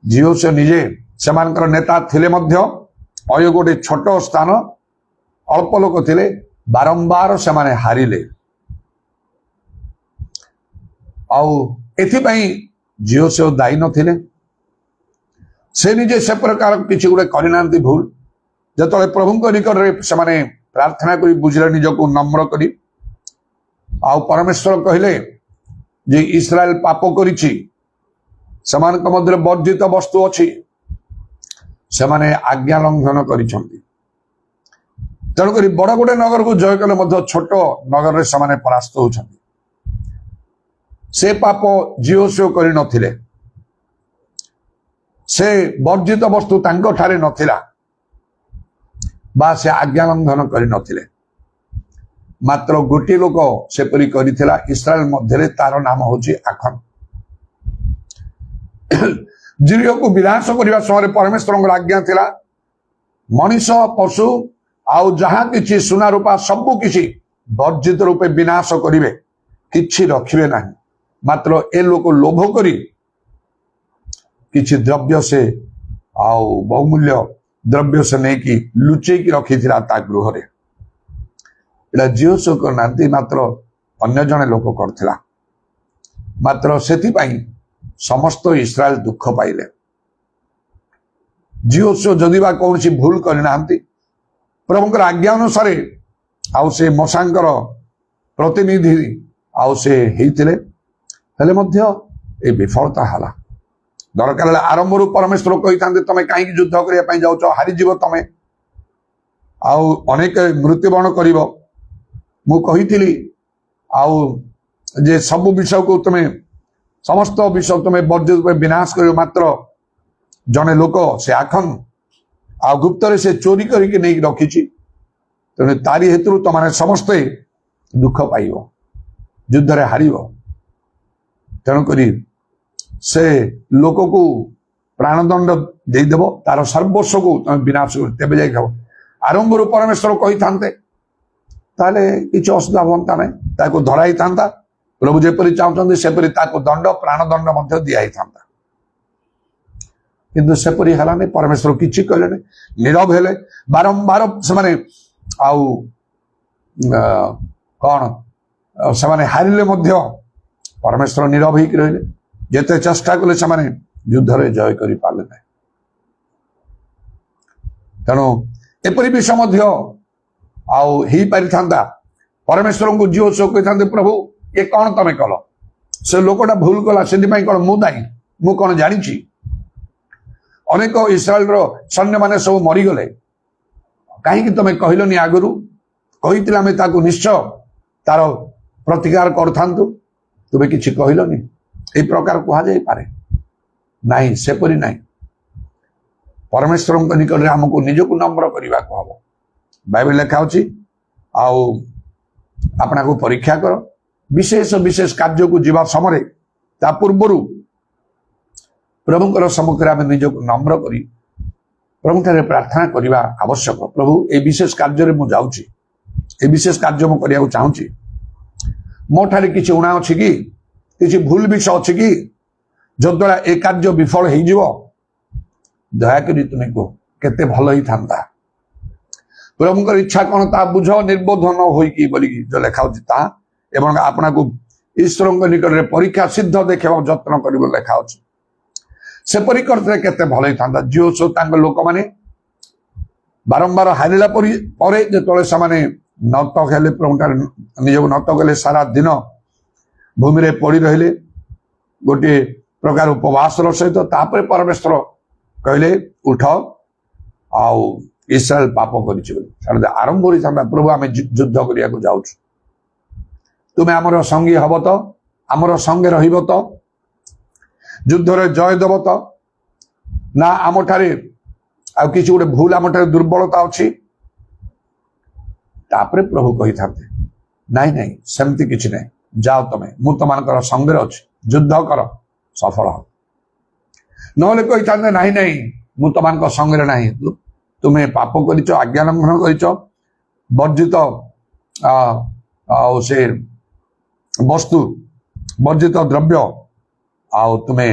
ଜିଓସ ନିଜେ ସେମାନଙ୍କର ନେତା ଥିଲେ ମଧ୍ୟ ଅୟ ଗୋଟେ ଛୋଟ ସ୍ଥାନ, ଅଳ୍ପ ଲୋକ ଥିଲେ, ବାରମ୍ବାର ସେମାନେ ହାରିଲେ। ଆଉ ଏଥିପାଇଁ ଜିଓସ ଦାୟୀ ନଥିଲେ, ସେ ନିଜେ ସେ ପ୍ରକାର କିଛି ଗୋଟେ କରିନାହାନ୍ତି ଭୁଲ। ଯେତେବେଳେ ପ୍ରଭୁଙ୍କ ନିକଟରେ ସେମାନେ ପ୍ରାର୍ଥନା କରି ବୁଝିଲେ, ନିଜକୁ ନମ୍ର କରି, ଆଉ ପରମେଶ୍ୱର କହିଲେ ଯେ ଇସ୍ରାଏଲ ପାପ କରିଛି, ସେମାନଙ୍କ ମଧ୍ୟରେ ବର୍ଜିତ ବସ୍ତୁ ଅଛି, ସେମାନେ ଆଜ୍ଞା ଲଙ୍ଘନ କରିଛନ୍ତି। ତେଣୁକରି ବଡ ଗୋଟେ ନଗରକୁ ଜୟ କଲେ ମଧ୍ୟ ଛୋଟ ନଗରରେ ସେମାନେ ପରାସ୍ତ ହେଉଛନ୍ତି। ସେ ପାପ ଜିହୋଶୁଆ କରିନଥିଲେ, ସେ ବର୍ଜିତ ବସ୍ତୁ ତାଙ୍କ ଠାରେ ନଥିଲା, ବା ସେ ଆଜ୍ଞା ଲଙ୍ଘନ କରିନଥିଲେ। ମାତ୍ର ଗୋଟିଏ ଲୋକ ସେପରି କରିଥିଲା ଇସ୍ରାଏଲ ମଧ୍ୟରେ, ତାର ନାମ ହଉଛି ଆଖନ। ଜିରିହକୁ ବିନାଶ କରିବା ସମୟରେ ପରମେଶ୍ୱରଙ୍କର ଆଜ୍ଞା ଥିଲା, ମଣିଷ ପଶୁ ଆଉ ଯାହା କିଛି ସୁନା ରୂପା ସବୁ କିଛି ବର୍ଜିତ ରୂପେ ବିନାଶ କରିବେ, କିଛି ରଖିବେ ନାହିଁ। ମାତ୍ର ଏ ଲୋକ ଲୋଭ କରି କିଛି ଦ୍ରବ୍ୟ ସେ ଆଉ ବହୁମୂଲ୍ୟ ଦ୍ରବ୍ୟ ସେ ନେଇକି ଲୁଚେଇକି ରଖିଥିଲା ତା ଗୃହରେ। ଏଇଟା ଜିହୋଶୁଆ କରିନାହାନ୍ତି, ମାତ୍ର ଅନ୍ୟ ଜଣେ ଲୋକ କରିଥିଲା। ମାତ୍ର ସେଥିପାଇଁ ସମସ୍ତ ଇସ୍ରାଏଲ ଦୁଃଖ ପାଇଲେ। ଜିହୋଶୁଆ ଯଦି ବା କୌଣସି ଭୁଲ କରିନାହାନ୍ତି, ପ୍ରଭୁଙ୍କର ଆଜ୍ଞା ଅନୁସାରେ ଆଉ ସେ ମଶାଙ୍କର ପ୍ରତିନିଧି ଆଉ ସେ ହେଇଥିଲେ, ହେଲେ ମଧ୍ୟ ଏ ବିଫଳତା ହେଲା। ଦରକାର ହେଲେ ଆରମ୍ଭରୁ ପରମେଶ୍ୱର କହିଥାନ୍ତେ ତମେ କାହିଁକି ଯୁଦ୍ଧ କରିବା ପାଇଁ ଯାଉଛ, ହାରିଯିବ ତମେ, ଆଉ ଅନେକ ମୃତ୍ୟୁବରଣ କରିବ। ମୁଁ କହିଥିଲି ଆଉ ଯେ ସବୁ ବିଷୟକୁ ତମେ ସମସ୍ତ ବିଷୟ ତମେ ବର୍ଜିତ ରୂପେ ବିନାଶ କରିବ। ମାତ୍ର ଜଣେ ଲୋକ ସେ ଆଖନ ଆଉ ଗୁପ୍ତରେ ସେ ଚୋରି କରିକି ନେଇକି ରଖିଛି, ତେଣୁ ତାରି ହେତୁରୁ ତମାନେ ସମସ୍ତେ ଦୁଃଖ ପାଇବ, ଯୁଦ୍ଧରେ ହାରିବ। ତେଣୁକରି ସେ ଲୋକକୁ ପ୍ରାଣଦଣ୍ଡ ଦେଇଦେବ, ତାର ସର୍ବସ୍ୱକୁ ତମେ ବିନାଶ କର, ତେବେ ଯାଇ ଖାବ। ଆରମ୍ଭରୁ ପରମେଶ୍ୱର କହିଥାନ୍ତେ ତାହେଲେ କିଛି ଅସୁବିଧା ହୁଅନ୍ତା ନାହିଁ, ତାକୁ ଧରା ହେଇଥାନ୍ତା। ପ୍ରଭୁ ଯେପରି ଚାହୁଁଛନ୍ତି ସେପରି ତାକୁ ଦଣ୍ଡ, ପ୍ରାଣଦଣ୍ଡ ମଧ୍ୟ ଦିଆହେଇଥାନ୍ତା। କିନ୍ତୁ ସେପରି ହେଲାନି, ପରମେଶ୍ୱର କିଛି କହିଲେନି, ନୀରବ ହେଲେ। ବାରମ୍ବାର ସେମାନେ ଆଉ କଣ ସେମାନେ ହାରିଲେ ମଧ୍ୟ ପରମେଶ୍ୱର ନୀରବ ହେଇକି ରହିଲେ। ଯେତେ ଚେଷ୍ଟା କଲେ ସେମାନେ ଯୁଦ୍ଧରେ ଜୟ କରିପାରିଲେ ନାହିଁ। ତେଣୁ ଏପରି ବିଷୟ ମଧ୍ୟ ଆଉ ହେଇପାରିଥାନ୍ତା। ପରମେଶ୍ୱରଙ୍କୁ ଜିହୋଶୁଆ କହିଥାନ୍ତେ, ପ୍ରଭୁ ଏ କଣ ତମେ କଲ, ସେ ଲୋକଟା ଭୁଲ କଲା, ସେଥିପାଇଁ କଣ ମୁଁ ଦାୟୀ? ମୁଁ କଣ ଜାଣିଛି? ଅନେକ ଇସ୍ରାଏଲର ସୈନ୍ୟମାନେ ସବୁ ମରିଗଲେ, କାହିଁକି ତମେ କହିଲନି ଆଗରୁ? କହିଥିଲେ ଆମେ ତାକୁ ନିଶ୍ଚୟ ତାର ପ୍ରତିକାର କରିଥାନ୍ତୁ, ତୁମେ କିଛି କହିଲନି। এই ପ୍ରକାର କୁହାଯାଇପାରେ ନାହିଁ, ସେପରି ନାହିଁ। ପରମେଶ୍ୱରଙ୍କ ନିକଟରେ ଆମକୁ ନିଜକୁ ନମ୍ର କରିବାକୁ ହବ। ବାଇବେଲ ଲେଖା ଅଛି, ଆଉ ଆପଣଙ୍କୁ ପରୀକ୍ଷା କର, ବିଶେଷ ବିଶେଷ କାର୍ଯ୍ୟକୁ ଯିବା ସମୟରେ ତା ପୂର୍ବରୁ ପ୍ରଭୁଙ୍କର ସମ୍ମୁଖରେ ଆମେ ନିଜକୁ ନମ୍ର କରି ପ୍ରଭୁଠାରେ ପ୍ରାର୍ଥନା କରିବା ଆବଶ୍ୟକ। ପ୍ରଭୁ এই ବିଶେଷ କାର୍ଯ୍ୟରେ ମୁଁ ଯାଉଛି, এই ବିଶେଷ କାର୍ଯ୍ୟ ମୁଁ କରିବାକୁ ଚାହୁଁଛି, ମୋ ଠାରେ କିଛି ଉଣା ଅଛି କି, କିଛି ଭୁଲ ବିଷୟ ଅଛି କି, ଯଦ୍ୱାରା ଏ କାର୍ଯ୍ୟ ବିଫଳ ହେଇଯିବ? ଦୟାକରି ତୁମେ କୁହ, କେତେ ଭଲ ହେଇଥାନ୍ତା। ପ୍ରଭୁଙ୍କର ଇଚ୍ଛା କଣ ତାହା ବୁଝ, ନିର୍ବୋଧ ନ ହୋଇକି ବୋଲିକି ଯୋଉ ଲେଖା ହଉଛି ତାହା, ଏବଂ ଆପଣଙ୍କୁ ଈଶ୍ୱରଙ୍କ ନିକଟରେ ପରୀକ୍ଷା ସିଦ୍ଧ ଦେଖେଇବାକୁ ଯତ୍ନ କରିବ ଲେଖା ଅଛି। ସେପରି କରିଥିଲେ କେତେ ଭଲ ହେଇଥାନ୍ତା। ଜିହୋଶୁଆ ତାଙ୍କ ଲୋକମାନେ ବାରମ୍ବାର ହାରିଲା ପରେ ଯେତେବେଳେ ସେମାନେ ନତ ହେଲେ, ପ୍ରଭୁଠାରେ ନିଜକୁ ନତ କଲେ, ସାରା ଦିନ ଭୂମିରେ ପଡି ରହିଲେ ଗୋଟିଏ ପ୍ରକାର ଉପବାସର ସହିତ, ତାପରେ ପରମେଶ୍ୱର କହିଲେ ଉଠ, ଆଉ ଇସ୍ରାଏଲ ପାପ କରିଛି ବୋଲି। ଆରମ୍ଭ ହୋଇଥାନ୍ତା, ପ୍ରଭୁ ଆମେ ଯୁଦ୍ଧ କରିବାକୁ ଯାଉଛୁ, ତୁମେ ଆମର ସଙ୍ଗୀ ହବ ତ, ଆମର ସଙ୍ଗେ ରହିବ ତ, ଯୁଦ୍ଧରେ ଜୟ ଦେବ ତ, ନା ଆମଠାରେ ଆଉ କିଛି ଗୋଟେ ଭୁଲ, ଆମଠାରେ ଦୁର୍ବଳତା ଅଛି? ତାପରେ ପ୍ରଭୁ କହିଥାନ୍ତେ ନାଇଁ ନାଇଁ, ସେମିତି କିଛି ନାହିଁ, ଯାଅ ତମେ, ମୁଁ ତମାନଙ୍କର ସଙ୍ଗରେ ଅଛି, ଯୁଦ୍ଧ କର, ସଫଳ ହବ। ନହେଲେ କହିଥାନ୍ତେ ନାହିଁ ନାହିଁ, ମୁଁ ତମାନଙ୍କ ସଙ୍ଗରେ ନାହିଁ, ତୁମେ ପାପ କରିଛ, ଆଜ୍ଞା ଲଙ୍ଘନ କରିଛ, ବର୍ଜିତ ଆଉ ସେ ବସ୍ତୁ, ବର୍ଜିତ ଦ୍ରବ୍ୟ ଆଉ ତୁମେ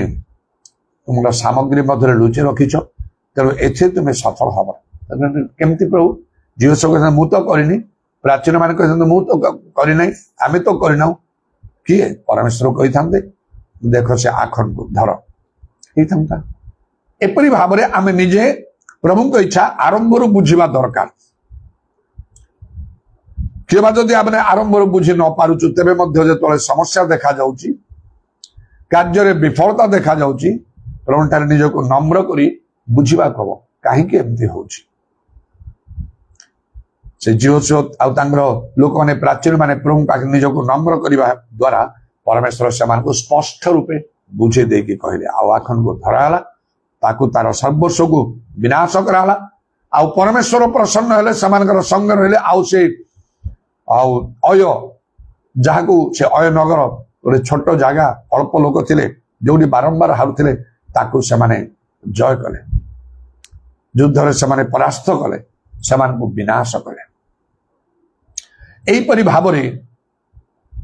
ତୁମର ସାମଗ୍ରୀ ମଧ୍ୟରେ ଲୁଚି ରଖିଛ, ତେଣୁ ଏଥିରେ ତୁମେ ସଫଳ ହବ। କେମିତି ପ୍ରଭୁ? ଜିହୋଶୁଆ କହିଥାନ୍ତି ମୁଁ ତ କରିନି, ପ୍ରାଚୀନ ମାନେ କହିଥାନ୍ତି ମୁଁ ତ କରିନାହିଁ, ଆମେ ତ କରିନାହୁଁ। କିଏ? ପରମେଶ୍ୱର କହିଥାନ୍ତେ ଦେଖ ସେ ଆଖନକୁ ଧର, ହେଇଥାନ୍ତା। ଏପରି ଭାବରେ ଆମେ ନିଜେ ପ୍ରଭୁଙ୍କ ଇଚ୍ଛା ଆରମ୍ଭରୁ ବୁଝିବା ଦରକାର। କିମ୍ବା ଯଦି ଆମେ ଆରମ୍ଭରୁ ବୁଝି ନ ପାରୁଛୁ, ତେବେ ମଧ୍ୟ ଯେତେବେଳେ ସମସ୍ୟା ଦେଖାଯାଉଛି, କାର୍ଯ୍ୟରେ ବିଫଳତା ଦେଖାଯାଉଛି, ପ୍ରଭୁଠାରେ ନିଜକୁ ନମ୍ର କରି ବୁଝିବାକୁ ହବ। କାହିଁକି ଏମିତି ହଉଛି? ସେ ଜିଓସୋତ ଆଉ ତାଙ୍କର ଲୋକମାନେ ପ୍ରାଚୀନ ମାନେ ପ୍ରଭୁ ପାଖରେ ନିଜକୁ ନମ୍ର କରିବା ଦ୍ୱାରା ପରମେଶ୍ୱର ସେମାନଙ୍କୁ ସ୍ପଷ୍ଟ ରୂପେ ବୁଝେଇ ଦେଇକି କହିଲେ, ଆଉ ଆଖନକୁ ଧରାହେଲା, ତାକୁ ତାର ସର୍ବସ୍ୱକୁ ବିନାଶ କରାହେଲା। ଆଉ ପରମେଶ୍ୱର ପ୍ରସନ୍ନ ହେଲେ, ସେମାନଙ୍କର ସଙ୍ଗ ରହିଲେ। ଆଉ ସେ ଅୟ, ଯାହାକୁ ସେ ଅୟ ନଗର ଗୋଟେ ଛୋଟ ଜାଗା, ଅଳ୍ପ ଲୋକ ଥିଲେ, ଯୋଉଠି ବାରମ୍ବାର ହାରୁଥିଲେ, ତାକୁ ସେମାନେ ଜୟ କଲେ, ଯୁଦ୍ଧରେ ସେମାନେ ପରାସ୍ତ କଲେ, ସେମାନଙ୍କୁ ବିନାଶ କଲେ। ଏହିପରି ଭାବରେ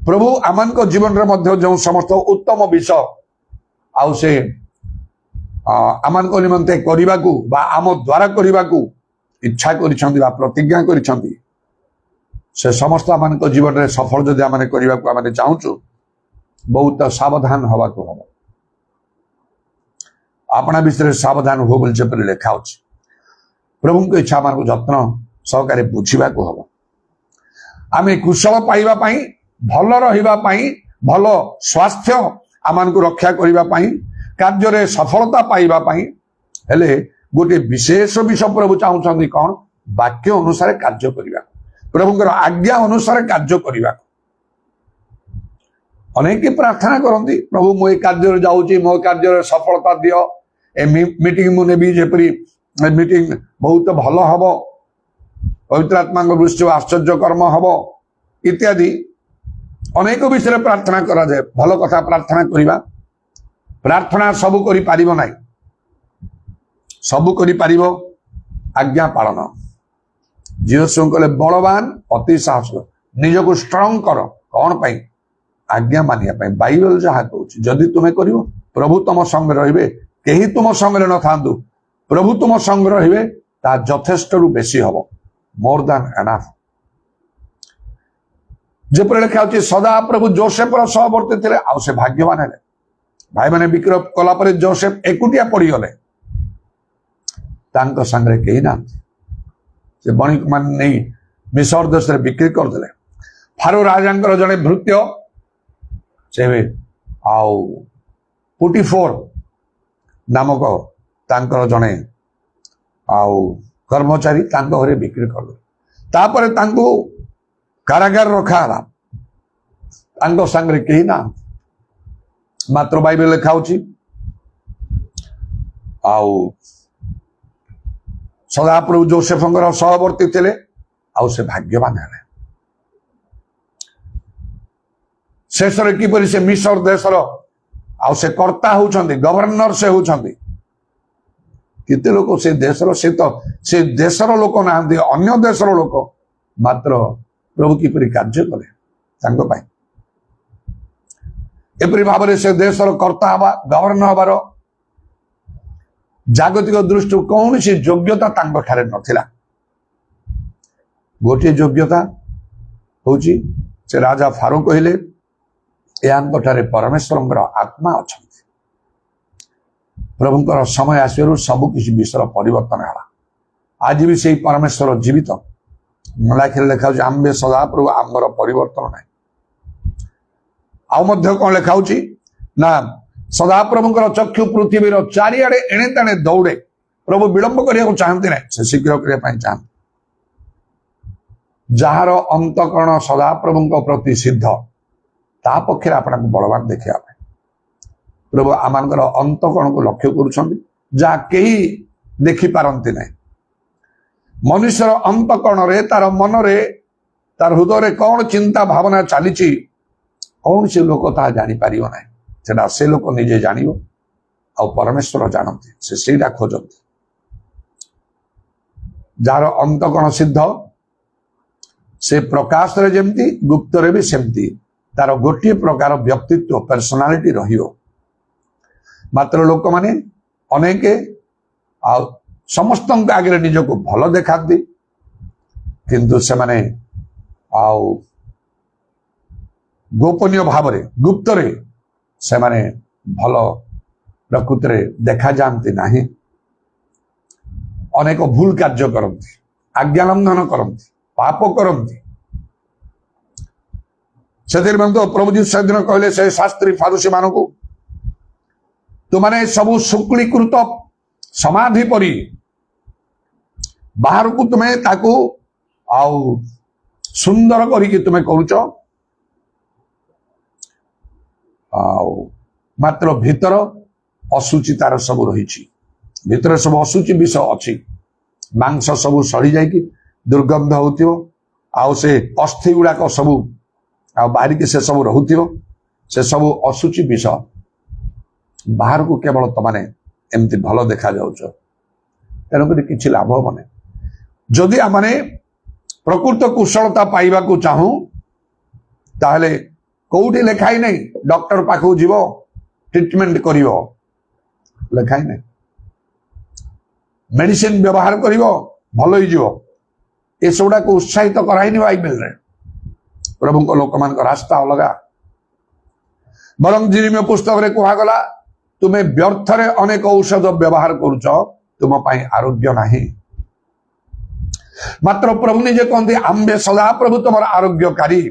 ପ୍ରଭୁ ଆମମାନଙ୍କ ଜୀବନରେ ମଧ୍ୟ ଯେଉଁ ସମସ୍ତ ଉତ୍ତମ ବିଷୟ ଆଉ ସେ ଆମମାନଙ୍କ ନିମନ୍ତେ କରିବାକୁ ବା ଆମ ଦ୍ୱାରା କରିବାକୁ ଇଚ୍ଛା କରିଛନ୍ତି ବା ପ୍ରତିଜ୍ଞା କରିଛନ୍ତି, ସେ ସମସ୍ତ ଆମମାନଙ୍କ ଜୀବନରେ ସଫଳ ଯଦି ଆମେ କରିବାକୁ ଆମେ ଚାହୁଁଛୁ, ବହୁତ ସାବଧାନ ହବାକୁ ହବ। ଆପଣା ବିଷୟରେ ସାବଧାନ ହୁଅ ବୋଲି ଯେପରି ଲେଖା ଅଛି। ପ୍ରଭୁଙ୍କ ଇଚ୍ଛା ଆମମାନଙ୍କୁ ଯତ୍ନ ସହକାରେ ବୁଝିବାକୁ ହବ। ଆମେ କୁଶଳ ପାଇବା ପାଇଁ, ଭଲ ରହିବା ପାଇଁ, ଭଲ ସ୍ୱାସ୍ଥ୍ୟ ଆମମାନଙ୍କୁ ରକ୍ଷା କରିବା ପାଇଁ, କାର୍ଯ୍ୟରେ ସଫଳତା ପାଇବା ପାଇଁ ହେଲେ ଗୋଟିଏ ବିଶେଷ ବିଷୟ ପ୍ରଭୁ ଚାହୁଁଛନ୍ତି କଣ? ବାକ୍ୟ ଅନୁସାରେ କାର୍ଯ୍ୟ କରିବାକୁ, ପ୍ରଭୁଙ୍କର ଆଜ୍ଞା ଅନୁସାରେ କାର୍ଯ୍ୟ କରିବାକୁ। ଅନେକ ପ୍ରାର୍ଥନା କରନ୍ତି, ପ୍ରଭୁ ମୁଁ ଏ କାର୍ଯ୍ୟରେ ଯାଉଛି, ମୋ କାର୍ଯ୍ୟରେ ସଫଳତା ଦିଅ, ଏ ମିଟିଂ ମୁଁ ନେବି, ଯେପରି ମିଟିଂ ବହୁତ ଭଲ ହବ, ପବିତ୍ର ଆତ୍ମାଙ୍କ ଦୃଷ୍ଟିରୁ ଆଶ୍ଚର୍ଯ୍ୟ କର୍ମ ହବ ଇତ୍ୟାଦି ଅନେକ ବିଷୟରେ ପ୍ରାର୍ଥନା କରାଯାଏ। ଭଲ କଥା ପ୍ରାର୍ଥନା କରିବା, ପ୍ରାର୍ଥନା ସବୁ କରିପାରିବ ନାହିଁ। ସବୁ କରିପାରିବ ଆଜ୍ଞା ପାଳନ। ଜିଓସୁ କହିଲେ ବଳବାନ ଅତି ସାହସ, ନିଜକୁ ଷ୍ଟ୍ରଙ୍ଗ କର। କଣ ପାଇଁ? ଆଜ୍ଞା ମାନିବା ପାଇଁ। ବାଇବେଲ ଯାହା କହୁଛି, ଯଦି ତୁମେ କରିବ, ପ୍ରଭୁ ତୁମ ସଙ୍ଗରେ ରହିବେ। କେହି ତୁମ ସଙ୍ଗରେ ନଥାନ୍ତୁ, ପ୍ରଭୁ ତୁମ ସଙ୍ଗରେ ରହିବେ, ତାହା ଯଥେଷ୍ଟରୁ ବେଶୀ ହବ, ମୋର ଦାନ ଏନାଫ। ଯେପରି ଲେଖା ହେଉଛି, ସଦା ପ୍ରଭୁ ଯୋସେଫର ସହବର୍ତ୍ତୀ ଥିଲେ, ଆଉ ସେ ଭାଗ୍ୟବାନ ହେଲେ। ଭାଇମାନେ ବିକ୍ରୟ କଲା ପରେ ଯୋସେଫ ଏକୁଟିଆ ପଡିଗଲେ, ତାଙ୍କ ସାଙ୍ଗରେ କେହି ନାହାନ୍ତି। ସେ ବଣିକ ମାନେ ନେଇ ମିଶର ଦେଶରେ ବିକ୍ରି କରିଦେଲେ। ଫାରୋ ରାଜାଙ୍କର ଜଣେ ଭୃତ୍ୟ, ସେ ଆଉ ପୁଟିଫୋର ନାମକ ତାଙ୍କର ଜଣେ ଆଉ କର୍ମଚାରୀ ତାଙ୍କ ଘରେ ବିକ୍ରି କରିଦେଲେ। ତାପରେ ତାଙ୍କୁ କାରାଗାର ରଖାହେଲା, ତାଙ୍କ ସାଙ୍ଗରେ କେହି ନାହାନ୍ତି। ମାତ୍ର ବାଇବେଲ ଲେଖା ହେଉଛି, ଆଉ ସଦାପ୍ରଭୁ ଯୋସେଫଙ୍କର ସହବର୍ତ୍ତୀ ଥିଲେ, ଆଉ ସେ ଭାଗ୍ୟବାନ ହେଲେ। ଶେଷରେ କିପରି ସେ ମିଶର ଦେଶର ଆଉ ସେ କର୍ତ୍ତା ହଉଛନ୍ତି, ଗଭର୍ଣ୍ଣର ସେ ହଉଛନ୍ତି। କେତେ ଲୋକ ସେ ଦେଶର, ସେ ଦେଶର ଲୋକ ନାହାନ୍ତି, ଅନ୍ୟ ଦେଶର ଲୋକ, ମାତ୍ର ପ୍ରଭୁ କିପରି କାର୍ଯ୍ୟ କଲେ ତାଙ୍କ ପାଇଁ। ଏପରି ଭାବରେ ସେ ଦେଶର କର୍ତ୍ତା ହେବା, ଗଭର୍ଣ୍ଣର ହେବାର ଜାଗତିକ ଦୃଷ୍ଟିରୁ କୌଣସି ଯୋଗ୍ୟତା ତାଙ୍କ ଠାରେ ନଥିଲା। ଗୋଟିଏ ଯୋଗ୍ୟତା ହଉଛି, ସେ ରାଜା ଫାରୋ କହିଲେ, ଏହାଙ୍କ ଠାରେ ପରମେଶ୍ୱରଙ୍କର ଆତ୍ମା ଅଛନ୍ତି। ପ୍ରଭୁଙ୍କର ସମୟ ଆସିବାରୁ ସବୁ କିଛି ବିଷୟର ପରିବର୍ତ୍ତନ ହେଲା। ଆଜି ବି ସେଇ ପରମେଶ୍ୱର ଜୀବିତ। ମଲାଖିରେ ଲେଖା ହଉଛି, ଆମ୍ଭେ ସଦାପ୍ରଭୁ, ଆମର ପରିବର୍ତ୍ତନ ନାହିଁ। ଆଉ ମଧ୍ୟ କଣ ଲେଖା ହଉଛି ନା, ସଦାପ୍ରଭୁଙ୍କର ଚକ୍ଷୁ ପୃଥିବୀର ଚାରିଆଡେ ଏଣେ ତେଣେ ଦୌଡେ। ପ୍ରଭୁ ବିଳମ୍ବ କରିବାକୁ ଚାହାନ୍ତି ନାହିଁ, ସେ ଶୀଘ୍ର କରିବା ପାଇଁ ଚାହାନ୍ତି। ଯାହାର ଅନ୍ତଃକରଣ ସଦାପ୍ରଭୁଙ୍କ ପ୍ରତି ସିଦ୍ଧ, ତା ପକ୍ଷରେ ଆପଣଙ୍କୁ ବଳବାନ ଦେଖିବା ପାଇଁ ପ୍ରଭୁ ଆମମାନଙ୍କର ଅନ୍ତଃକରଣକୁ ଲକ୍ଷ୍ୟ କରୁଛନ୍ତି, ଯାହା କେହି ଦେଖିପାରନ୍ତି ନାହିଁ। ମନୁଷ୍ୟର ଅନ୍ତଃକରଣରେ, ତାର ମନରେ, ତାର ହୃଦୟରେ କଣ ଚିନ୍ତା ଭାବନା ଚାଲିଛି, କୌଣସି ଲୋକ ତାହା ଜାଣିପାରିବ ନାହିଁ। ସେଟା ସେ ଲୋକ ନିଜେ ଜାଣିବ, ଆଉ ପରମେଶ୍ୱର ଜାଣନ୍ତି, ସେ ସେଇଟା ଖୋଜନ୍ତି। ଯାହାର ଅନ୍ତଃକରଣ ସିଦ୍ଧ, ସେ ପ୍ରକାଶରେ ଯେମିତି, ଗୁପ୍ତରେ ବି ସେମିତି ତାର ଗୋଟିଏ ପ୍ରକାର ବ୍ୟକ୍ତିତ୍ୱ, ପର୍ସନାଲିଟି ରହିବ। ମାତ୍ର ଲୋକମାନେ ଅନେକ ଆଉ ସମସ୍ତଙ୍କ ଆଗରେ ନିଜକୁ ଭଲ ଦେଖାନ୍ତି, କିନ୍ତୁ ସେମାନେ ଆଉ ଗୋପନୀୟ ଭାବରେ, ଗୁପ୍ତରେ ସେମାନେ ଭଲ ପ୍ରକୃତିରେ ଦେଖାଯାଆନ୍ତି ନାହିଁ। ଅନେକ ଭୁଲ କାର୍ଯ୍ୟ କରନ୍ତି, ଆଜ୍ଞା ଲଙ୍ଘନ କରନ୍ତି, ପାପ କରନ୍ତି। ସେଥିପାଇଁ ତ ପ୍ରଭୁ ଯୀଶୁ ସେଦିନ କହିଲେ ସେ ଶାସ୍ତ୍ରୀ ଫାରୁସୀ ମାନଙ୍କୁ, ତୁମାନେ ସବୁ ଶୁକ୍ଳୀକୃତ ସମାଧି ପରି बाहर को तुम्हें ताकू आउ सुंदर करिके तुम्हें करूच मात्र भीतर असुचि तार सब रही भीतर सब असुचि विष अच्छी मांस सब सड़ी जाकि दुर्गंध होतियो आउ से अस्थि गुड़ाक सबू आ बाहर के से सब रहुतियो से सब असुचि विष बाहर को केवल तमाने एमती भल देखा जाउछ तेणुक किसी लाभ हेने जदि आमने प्रकृत कुशलता पाइबा को चाहूं ताहले कोउठी लेखाई नहीं डॉक्टर पाखु जीव ट्रीटमेंट करिवो लेखाई नहीं मेडिसिन व्यवहार करिवो भल ही जीव ए सबुडा को उत्साहित कराइनि बाइबल रे प्रभु को लोक मान रास्ता अलगा बरं जिरिम पुस्तक रे कहा गला तुम्हें व्यर्थ रे अनेक औषध व्यवहार करूछ तुम पाई आरोग्य नाही मात्र प्रभु निजे कहते आम्बे सदा प्रभु तुम आरोग्यकारी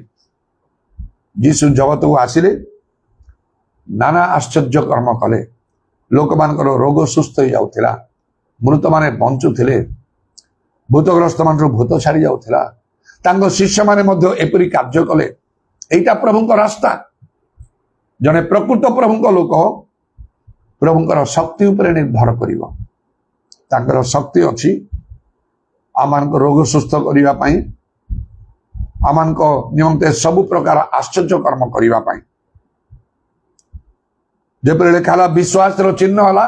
जीशु जगत को आसिले नाना आश्चर्य कर्म कले लोक मानकर रोग सुस्थ हो जाउथिला मृत माने बंचुथिले भूतग्रस्त मान भूत छाड़ी जाउथिला तांको शिष्य माने मध्य एपरी कार्य कले एटा प्रभुंकर रास्ता जने प्रकृत प्रभुंक लोक प्रभुंकर शक्ति उपरे निर्भर करिवो तांकर शक्ति अछि आमान रोग सुस्थ करिवा पाई आमान निमंते सबु प्रकार आश्चर्य कर्म करिवा पाई जेपरि लिखा विश्वास चिन्ह हला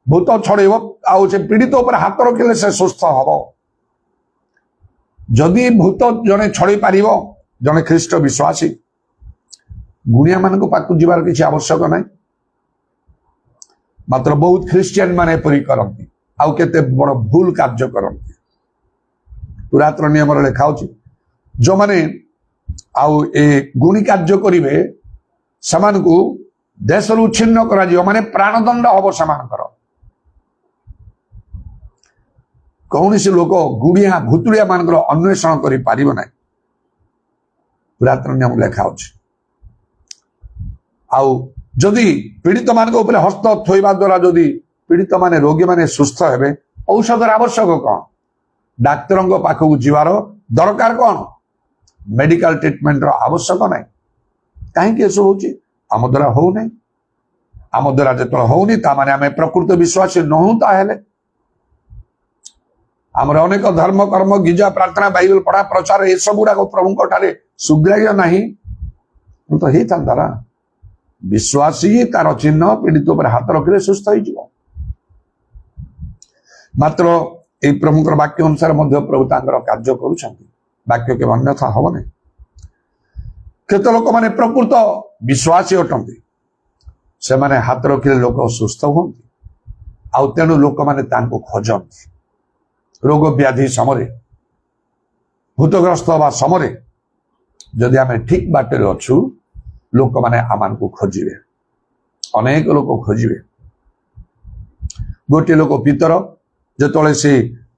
भूत छड़ेब आउ से पीड़ित उपर हाथ रखिले से सुस्थ हब जदि भूत जने छड़े पारिबो जने ख्रीष्ट विश्वासी गुणिया मान पाक जीवार किसी आवश्यक नहीं मात्र बहुत ख्रीस्टियन माने एपरी करती आउ केते बड़ भूल कार्य करती पुरातन नियम लिखा होची जो माने आउ ए गुणी कार्य करिवे समान को देश रु छिन्न करा जियो माने प्राणदंड हबो समानकर कौन से लोक गुड़िया भूतुड़िया मानकर अन्वेषण करि पारिबो नै पुरातन नियम लिखा होची आउ जदि पीड़ित मान ऊपर हस्त थोइबा द्वारा जदि पीड़ित माने रोगी माने सुस्थ हेबे औषधर आवश्यक कौन डाक्तर पाखक जीवार दरकार कौन मेडिकल ट्रीटमेंट आवश्यक ना कहीं एसब हो आम द्वारा हो ना आम द्वारा जो होनी ताने आम प्रकृत विश्वासी नहूँ ताहले आमर अनेक धर्म कर्म गिजा प्रार्थना बाइबल पढ़ा प्रचार ये सब गुड़ाक प्रभु सुग्राह्य नहीं तो ही था विश्वासी तार चिन्ह पीड़ित पर हाथ रखिले सुस्थ हो मात्र ये प्रभुंकर वाक्य अनुसार प्रभु कार्य करक्य के अन्यथा हम ना केत लोक मैंने प्रकृत विश्वासी अटंती से माने हाथ रखिले लोक सुस्थ हूँ आउ तेणु लोक मैंने खोजती रोग व्याधि समय भूतग्रस्त हवा समय जदि आम ठीक बाटर अच्छु लोक मैंने आमान को खोजे अनेक लोक खोजे गोटे लोक पितर जो से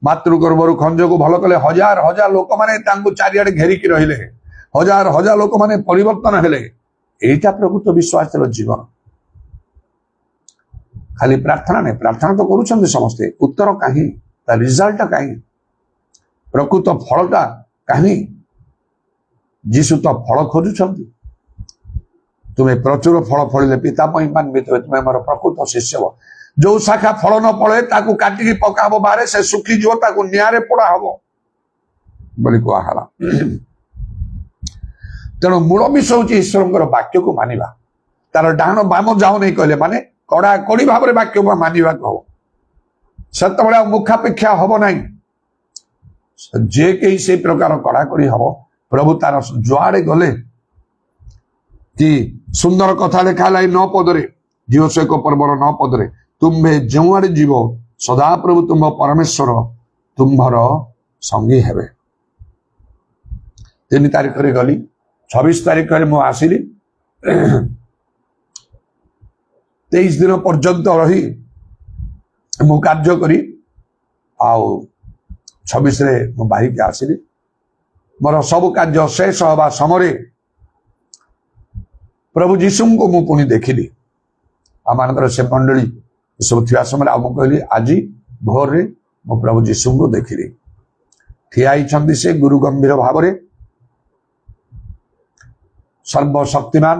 मातृगर्भर खंज को भल कले हजार हजार लोक मैंने चारिआडे घेरिकी रहिले हजार हजार लोक मैंने परिवर्तन हेले एटा प्रकृत विश्वास जीवन खाली प्रार्थना नहीं प्रार्थना तो करुछंती समस्ते उत्तर कहीं रिजल्ट कहीं प्रकृत फलटा कहीं जीशु तो फल खोजुछंती तुम्हें प्रचुर फल फलिले पिता मानवित तुम्हें मोर प्रकृत शिष्य हो जो शाखा फल न फले ताकू काटिकी पकाब बाहर से सुखी जो ताकू निआरे पोड़ा हम बोली कहला तेणु मूल विषय हूँ ईश्वर वाक्य को मानिबा तार डाण बाम जाओ नहीं कहले माने कड़ा कड़ी भाव में वाक्य को मानिबा कहो सत मुखापेक्षा हम ना जे कहीं से प्रकार कड़ाकड़ी हम प्रभु तार जुआड़े गले कि सुंदर कथा लिखा है 9 पदरे दिवसक पर्वर 9 पदरे तुम्हे जोआड़े जीव सदा प्रभु तुम परमेश्वर तुम्हार संगी हेबे 3 तारीख रे गली 26 तारीख रे मु आसिली 23 दिन पर्यंत रही मु कार्य करी आउ 26 रे मु बाहिक आसिली मोर सब कार्य शेष हवा समय प्रभु जीशु को मु पुणी देखिली आम से मंडली सब थी समय कहली आज भोर रे मु प्रभु जीशु को देखिली ଠିଆ ହେଇଛନ୍ତି ସେ ଗୁରୁ ଗମ୍ଭୀର ଭାବରେ, ସର୍ବଶକ୍ତିମାନ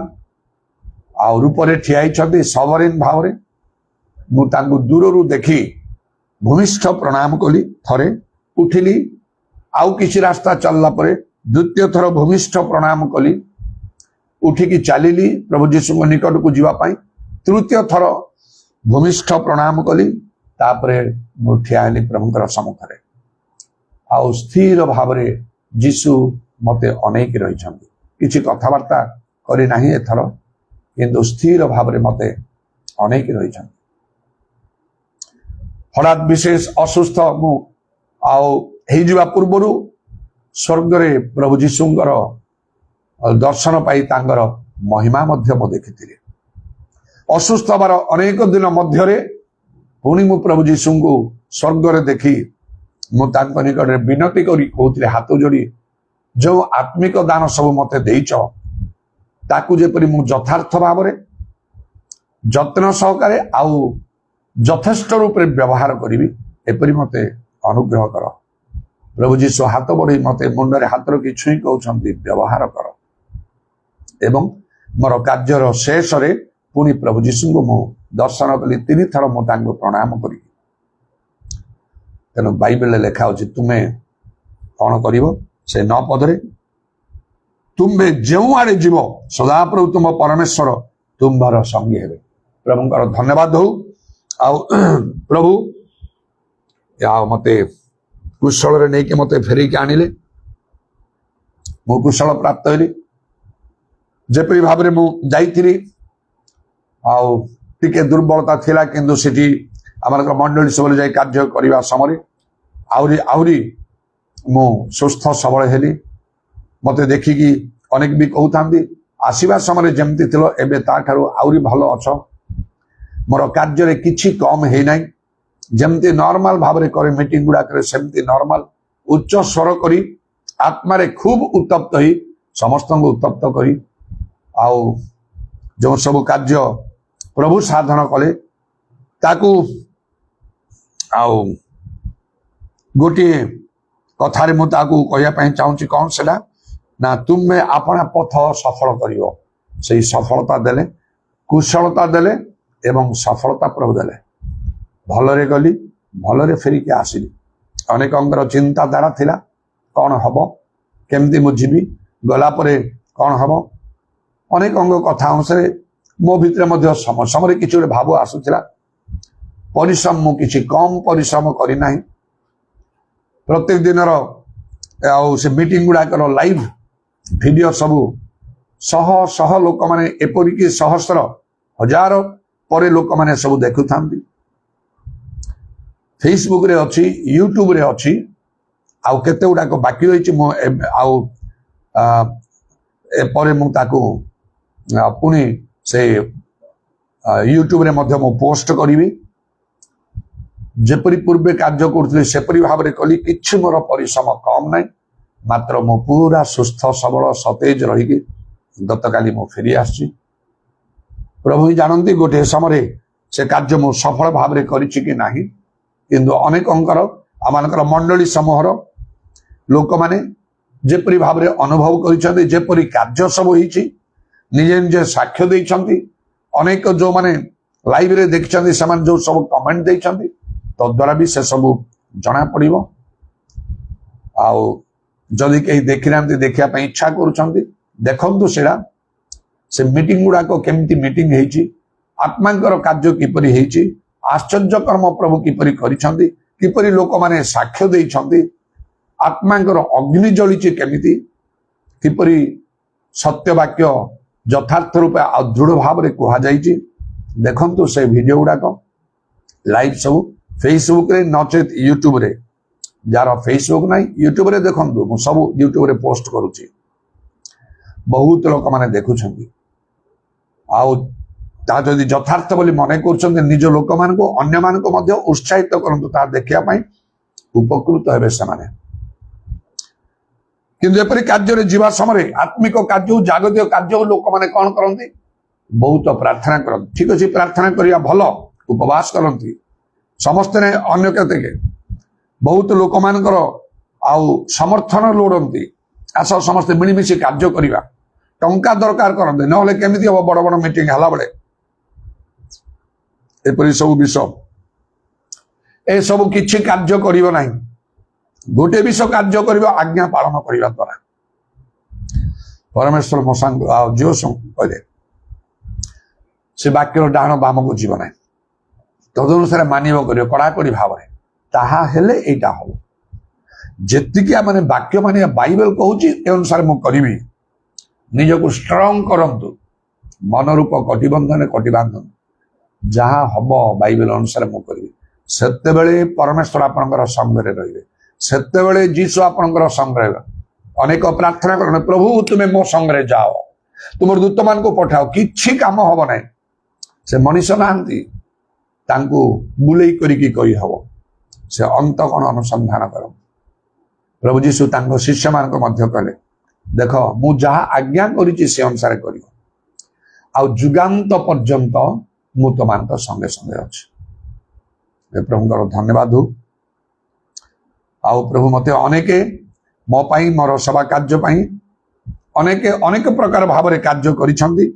ଆଉ ରୂପରେ ଠିଆ ହେଇଛନ୍ତି ସବରିନ୍ ଭାବରେ। ମୁଁ ତାଙ୍କୁ ଦୂରରୁ ଦେଖି ଭୂମିଷ୍ଠ ପ୍ରଣାମ କଲି, ଥରେ ଉଠିଲି, ଆଉ କିଛି ରାସ୍ତା ଚାଲିଲା ପରେ ଦ୍ୱିତୀୟ ଥର ଭୂମିଷ୍ଠ ପ୍ରଣାମ କଲି, ଉଠିକି ଚାଲିଲି ପ୍ରଭୁ ଯୀଶୁଙ୍କ ନିକଟକୁ ଯିବା ପାଇଁ। ତୃତୀୟ ଥର ଭୂମିଷ୍ଠ ପ୍ରଣାମ କଲି, ତାପରେ ମୁଁ ଠିଆ ହେଲି ପ୍ରଭୁଙ୍କର ସମ୍ମୁଖରେ। ଆଉ ସ୍ଥିର ଭାବରେ ଯୀଶୁ ମତେ ଅନେଇକି ରହିଛନ୍ତି। କିଛି କଥାବାର୍ତ୍ତା କରି ନାହିଁ ଏଥର, କିନ୍ତୁ ସ୍ଥିର ଭାବରେ ମତେ ଅନେଇକି ରହିଛନ୍ତି। ହଠାତ୍ ବିଶେଷ ଅସୁସ୍ଥ ମୁଁ ଆଉ ହେଇଯିବା ପୂର୍ବରୁ ସ୍ୱର୍ଗରେ ପ୍ରଭୁ ଯୀଶୁଙ୍କର ଦର୍ଶନ ପାଇ ତାଙ୍କର ମହିମା ମଧ୍ୟ ମୁଁ ଦେଖିଥିଲି। ଅସୁସ୍ଥ ହେବାର ଅନେକ ଦିନ ମଧ୍ୟରେ ପୁଣି ମୁଁ ପ୍ରଭୁ ଯୀଶୁଙ୍କୁ ସ୍ୱର୍ଗରେ ଦେଖି ମୁଁ ତାଙ୍କ ନିକଟରେ ବିନତି କରି କହୁଥିଲି, ହାତ ଯୋଡ଼ି ଯୋଉ ଆତ୍ମିକ ଦାନ ସବୁ ମତେ ଦେଇଛ, ତାକୁ ଯେପରି ମୁଁ ଯଥାର୍ଥ ଭାବରେ ଯତ୍ନ ସହକାରେ ଆଉ ଯଥେଷ୍ଟ ରୂପରେ ବ୍ୟବହାର କରିବି, ଏପରି ମତେ ଅନୁଗ୍ରହ କର। ପ୍ରଭୁ ଯୀଶୁ ହାତ ବଢେଇ ମତେ ମୁଣ୍ଡରେ ହାତ ରଖି ଛୁଇଁ କହୁଛନ୍ତି, ବ୍ୟବହାର କର। ଏବଂ ମୋର କାର୍ଯ୍ୟର ଶେଷରେ ପୁଣି ପ୍ରଭୁ ଯୀଶୁଙ୍କୁ ମୁଁ ଦର୍ଶନ କଲି। 3 ଥର ମୁଁ ତାଙ୍କୁ ପ୍ରଣାମ କରି, ତେଣୁ ବାଇବେଲରେ ଲେଖା ଅଛି, ତୁମେ କଣ କରିବ? ସେ 9 ପଦରେ, ତୁମେ ଯେଉଁଆଡେ ଯିବ ସଦାପ୍ରଭୁ ତୁମ ପରମେଶ୍ୱର ତୁମ୍ଭର ସଙ୍ଗୀ ହେବେ। ପ୍ରଭୁଙ୍କର ଧନ୍ୟବାଦ ହଉ। ଆଉ ପ୍ରଭୁ ଆଉ ମତେ କୁଶଳରେ ନେଇକି ମତେ ଫେରିକି ଆଣିଲେ। ମୁଁ କୁଶଳ ପ୍ରାପ୍ତ ହେଲି। ଯେପରି ଭାବରେ ମୁଁ ଯାଇଥିଲି, ଆଉ ଟିକେ ଦୁର୍ବଳତା ଥିଲା, କିନ୍ତୁ ସେଠି ଆମର ମଣ୍ଡଳୀ ସବୁବେଳେ ଯାଇ କାର୍ଯ୍ୟ କରିବା ସମୟରେ ଆହୁରି ମୁଁ ସୁସ୍ଥ ସବଳ ହେଲି। ମତେ ଦେଖିକି ଅନେକ ବି କହୁଥାନ୍ତି, ଆସିବା ସମୟରେ ଯେମିତି ଥିଲ ଏବେ ତାଠାରୁ ଆହୁରି ଭଲ ଅଛ। ମୋର କାର୍ଯ୍ୟରେ କିଛି କମ ହେଇନାହିଁ। ଯେମିତି ନର୍ମାଲ ଭାବରେ କରେ ମିଟିଂ ଗୁଡାକରେ, ସେମିତି ନର୍ମାଲ ଉଚ୍ଚ ସ୍ୱର କରି ଆତ୍ମାରେ ଖୁବ ଉତ୍ତପ୍ତ ହେଇ ସମସ୍ତଙ୍କୁ ଉତ୍ତପ୍ତ କରି, ଆଉ ଯେଉଁ ସବୁ କାର୍ଯ୍ୟ ପ୍ରଭୁ ସାଧନ କଲେ ତାକୁ ଆଉ ଗୋଟିଏ କଥାରେ ମୁଁ ତାକୁ କହିବା ପାଇଁ ଚାହୁଁଛି। କଣ ସେଟା? ନା, ତୁମେ ଆପଣା ପଥ ସଫଳ କରିବ। ସେଇ ସଫଳତା ଦେଲେ, କୁଶଳତା ଦେଲେ ଏବଂ ସଫଳତା ପ୍ରଭୁ ଦେଲେ। ଭଲରେ ଗଲି, ଭଲରେ ଫେରିକି ଆସିଲି। ଅନେକଙ୍କର ଚିନ୍ତାଧାରା ଥିଲା, କଣ ହବ, କେମିତି ମୁଁ ଯିବି, ଗଲା ପରେ କଣ ହବ। ଅନେକଙ୍କ କଥା ଅନୁସାରେ ମୋ ଭିତରେ ମଧ୍ୟ ସମୟରେ କିଛି ଗୋଟେ ଭାବ ଆସୁଥିଲା। ପରିଶ୍ରମ ମୁଁ କିଛି କମ ପରିଶ୍ରମ କରିନାହିଁ। ପ୍ରତ୍ୟେକ ଦିନର ଆଉ ସେ ମିଟିଂ ଗୁଡାକର ଲାଇଭ୍ ଭିଡିଓ ସବୁ ଶହ ଲୋକମାନେ, ଏପରିକି ସହସ୍ର ହଜାର ପରେ ଲୋକମାନେ ସବୁ ଦେଖୁଥାନ୍ତି। ଫେସବୁକରେ ଅଛି, ୟୁଟ୍ୟୁବରେ ଅଛି, ଆଉ କେତେ ଗୁଡାକ ବାକି ରହିଛି। ମୁଁ ଆଉ ଏପରେ ମୁଁ ତାକୁ ପୁଣି ସେ ୟୁଟ୍ୟୁବରେ ମଧ୍ୟ ମୁଁ ପୋଷ୍ଟ କରିବି। ଯେପରି ପୂର୍ବେ କାର୍ଯ୍ୟ କରୁଥିଲି ସେପରି ଭାବରେ କଲି। କିଛି ମୋର ପରିଶ୍ରମ କମ ନାହିଁ। ମାତ୍ର ମୁଁ ପୁରା ସୁସ୍ଥ ସବଳ ସତେଜ ରହିକି ଗତକାଲି ମୁଁ ଫେରି ଆସିଛି। ପ୍ରଭୁ ହିଁ ଜାଣନ୍ତି ଗୋଟିଏ ସମୟରେ ସେ କାର୍ଯ୍ୟ ମୁଁ ସଫଳ ଭାବରେ କରିଛି କି ନାହିଁ। କିନ୍ତୁ ଅନେକଙ୍କର, ଆମମାନଙ୍କର ମଣ୍ଡଳୀ ସମୂହର ଲୋକମାନେ ଯେପରି ଭାବରେ ଅନୁଭବ କରିଛନ୍ତି, ଯେପରି କାର୍ଯ୍ୟ ସବୁ ହେଇଛି, ନିଜେ ନିଜେ ସାକ୍ଷ୍ୟ ଦେଇଛନ୍ତି। ଅନେକ ଯୋଉମାନେ ଲାଇଭରେ ଦେଖିଛନ୍ତି, ସେମାନେ ଯୋଉ ସବୁ କମେଣ୍ଟ ଦେଇଛନ୍ତି, ତଦ୍ୱାରା ବି ସେ ସବୁ ଜଣା ପଡିବ। ଆଉ ଯଦି କେହି ଦେଖିନାହାନ୍ତି, ଦେଖିବା ପାଇଁ ଇଚ୍ଛା କରୁଛନ୍ତି, ଦେଖନ୍ତୁ ସେଟା ସେ ମିଟିଂ ଗୁଡାକ କେମିତି ମିଟିଂ ହେଇଛି, ଆତ୍ମାଙ୍କର କାର୍ଯ୍ୟ କିପରି ହେଇଛି, ଆଶ୍ଚର୍ଯ୍ୟ କର୍ମ ପ୍ରଭୁ କିପରି କରିଛନ୍ତି, କିପରି ଲୋକମାନେ ସାକ୍ଷ୍ୟ ଦେଇଛନ୍ତି, ଆତ୍ମାଙ୍କର ଅଗ୍ନି ଜଳିଛି କେମିତି, କିପରି ସତ୍ୟ ବାକ୍ୟ ଯଥାର୍ଥ ରୂପେ ଆଉ ଦୃଢ ଭାବରେ କୁହାଯାଇଛି। ଦେଖନ୍ତୁ ସେ ଭିଡିଓ ଗୁଡାକ ଲାଇଭ୍ ସବୁ ଫେସବୁକରେ, ନଚେତ୍ ୟୁଟ୍ୟୁବରେ। ଯାହାର ଫେସବୁକ ନାହିଁ, ୟୁଟ୍ୟୁବରେ ଦେଖନ୍ତୁ। ମୁଁ ସବୁ ୟୁଟ୍ୟୁବରେ ପୋଷ୍ଟ କରୁଛି। ବହୁତ ଲୋକମାନେ ଦେଖୁଛନ୍ତି। ଆଉ ତାହା ଯଦି ଯଥାର୍ଥ ବୋଲି ମନେ କରୁଛନ୍ତି, ନିଜ ଲୋକମାନଙ୍କୁ, ଅନ୍ୟମାନଙ୍କୁ ମଧ୍ୟ ଉତ୍ସାହିତ କରନ୍ତୁ ତାହା ଦେଖିବା ପାଇଁ, ଉପକୃତ ହେବେ ସେମାନେ। କିନ୍ତୁ ଏପରି କାର୍ଯ୍ୟରେ ଯିବା ସମୟରେ, ଆତ୍ମିକ କାର୍ଯ୍ୟ, ଜାଗତିକ କାର୍ଯ୍ୟ, ଲୋକମାନେ କଣ କରନ୍ତି? ବହୁତ ପ୍ରାର୍ଥନା କରନ୍ତି। ଠିକ ଅଛି, ପ୍ରାର୍ଥନା କରିବା ଭଲ, ଉପବାସ କରନ୍ତି ସମସ୍ତେ, ଅନ୍ୟ କେତେକ ବହୁତ ଲୋକମାନଙ୍କର आउ समर्थन लोड़ती आस समस्ते मिलमिशि कार्य करवा टंका दरकार करते ना केमी हम बड़ बड़ मीटिंग है बेले एपरी सब विष ए सब किछि कार्य करिवो नाही गोटे विष कार्य करिवो आज्ञा पालन करने द्वारा परमेश्वर मो सांग जो कहले से वाक्यर डाण बाम को जीव ना तदनुसार मानव कर कड़ाकड़ी भाव में ताहा हेले एटा हो जेतिकी माने वाक्य माने बाइबल कहूची ए अनुसार मु करिवि निजको स्ट्रांग करंतु मन रूप कटिबंधन कटिबांधन जहाँ हम बाइबल अनुसार मु करिवि सेते बेले परमेश्वर आपनकर संगरे रहिबे सेते बेले जीसु आपनकर संग रहबे अनेक प्रार्थना करने प्रभु तुमे मो संगरे जाओ तुम दूत मान को पठाओ किछि काम हब नै से मनीष नांती तांको बुलेई करिकी कहि हबो से अंत कोन अनुसंधान करो प्रभु जीशु तांको शिष्य मान को मध्य कहले देखो मु जहाँ आज्ञा करिछि से अनुसार करियो आ जुगांत पर्यंत मु तमान तो संगे संगे अछि प्रभुଙ୍କର धन्यवाद हो आउ प्रभु मते अनेके मो पाई मोर सेवा कार्य पाई अनेके अनेक प्रकार भाव में कार्य करिसंती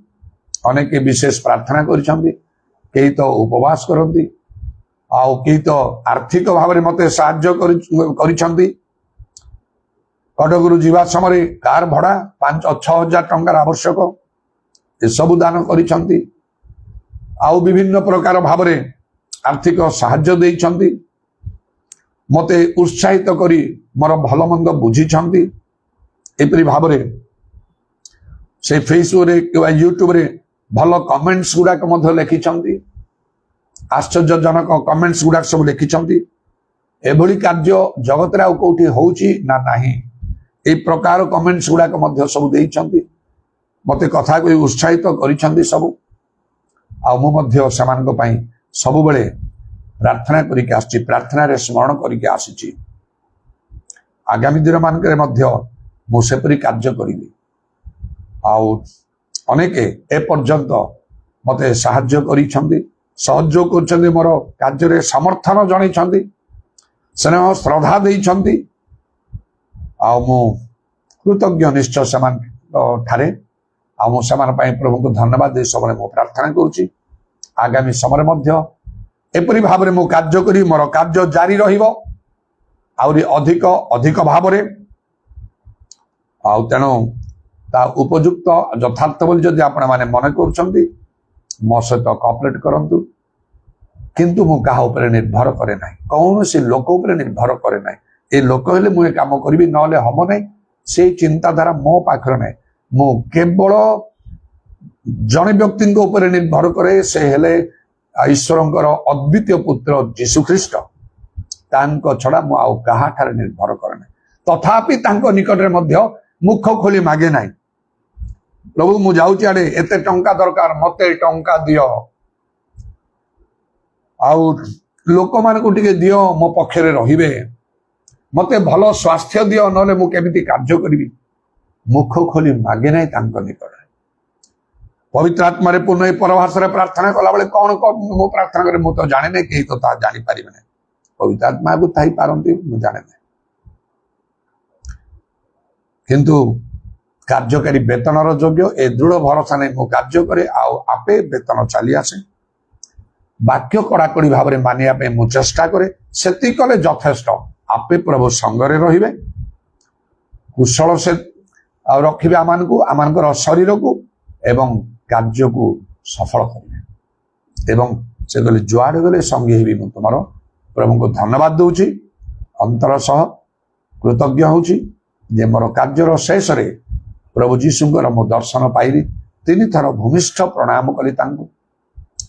अनेके विशेष प्रार्थना करिसंती केही तो उपवास करंती आउ केही तो आर्थिक भाव में मते साहाय्य करिसंती कटकरू जीवा समय कार भड़ा 5-6,000 टंकार आवश्यक ए सब दान करिसंती आउ विभिन्न प्रकार भाव में आर्थिक साहाय्य देइछंती मते उत्साहित करी मोर भल मंद बुझीछंती एपरी भाव में से फेसबुक रे कि यूट्यूब रे भल कमेंट्स गुड़ाक मध्य लिखिछंती आश्चर्यजनक कमेंट्स गुड़ाक सब लिखिछंती एभली कार्य जगत रे आउ कोठी होउची ना नाही ए प्रकार कमेंट्स गुड़ाक मध्य सब देइछंती मते कथा कोई उत्साहित करिछंती सब आ मु मध्य समान को पई सब बेले प्रार्थना करिके आछि प्रार्थना रे स्मरण करिके आछि आगामी दिन मानकरे मध्य मु सेपरी कार्य करिबी आउ अनेके ए पर्यंत मते साहाय्य करिछंती सहयोग करछंती मोर कार्य रे समर्थन जणैछंती स्नेह श्रद्धा देइछंती आउ मु कृतज्ञ निश्चय समान ठारे आ मु समान पई प्रभु को धन्यवाद दे सबले मु प्रार्थना करूची आगामी समय मध्य एपरी भाव में मु कार्य करी मोर कार्य जारी रहिबो आउरी अधिक अधिक भाव में आउ तेणु ता उपयुक्त यथार्थ बोली जदि आपण माने मन करूछंती मो सहित कोऑपरेट करंतु किंतु मु कहा ऊपर निर्भर करे नाही कौन से लोक ऊपर निर्भर करे नाही ए लोक हेले मु ए काम करबी नले हम नाही से चिंताधारा मो पाखर नाही मु केवल जने व्यक्ति ऊपर निर्भर करे से हेले ईश्वरंकर अद्वितीय पुत्र जीशु ख्रीस्ट तांको छड़ा मु आउ कहा ठारे निर्भर करे नाही तथापि तांको निकट रे मध्य मुख खोली मागे नाही प्रभु मु जाउची आडे एते टंका दरकार मते टंका दियो आउ लोक मान को टिके दियो मो पक्षरे रहिबे मते भलो स्वास्थ्य दियो नले मु केमिति कार्य करबी मुख खोली मागे नाही तांको निकट पवित्र आत्मा रे पूर्ण परभाषा रे प्रार्थना कला बेले कौन मु प्रार्थना करे मु तो जाने नै केही तो ता जानि पारिबे नै पवित्र आत्मा को थाई पारंती मु जाने नै किंतु कार्यकारी वेतनर योग्य ए दृढ़ भरोसा नहीं मु कार्य करे आउ आपे वेतन चली आसे वाक्य कड़ाकड़ी भाव में मानिया पे मु चेष्टा करे सेति कले यथेष्ट आपे प्रभु संगरे रहिबे कुशल से रखिबे आमानकर शरीर को एवं कार्य को सफल करेंगे एवं से गले जुआड़े गले संगे ही मु तुम प्रभु को धन्यवाद दूची अंतर सह कृतज्ञ होची जे मोर कार्यर शेष रे प्रभु जीशुंकर मो दर्शन पाइली 3 थर भूमिष्ठ प्रणाम कली तांको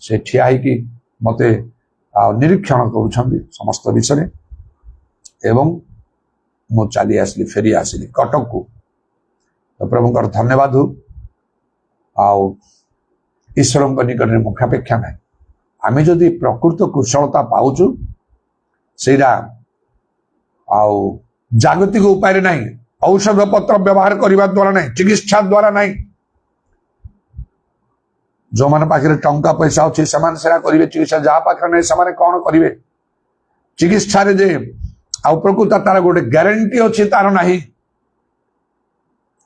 से ठिया कि मते निरीक्षण करुछंती समस्त विषय एवं मु चली आसली फेरी आसली कटक को तो प्रभुंकर धन्यवाद हो आउ ईश्वर निकट में मुखापेक्षा ना आम जदि प्रकृत कुशलता पाउचु सेरा आउ जागतिक उपाय ना औषध पत्र व्यवहार करने द्वारा ना चिकित्सा द्वारा ना जो मान पाखे टंका पैसा अच्छे से करेंगे चिकित्सा जहाँ पाखे ना से कौन करेंगे चिकित्सा रे जे ଆଉ ପ୍ରକୃତ ତାର ଗୋଟେ ଗ୍ୟାରେଣ୍ଟି ଅଛି ତାର ନାହିଁ।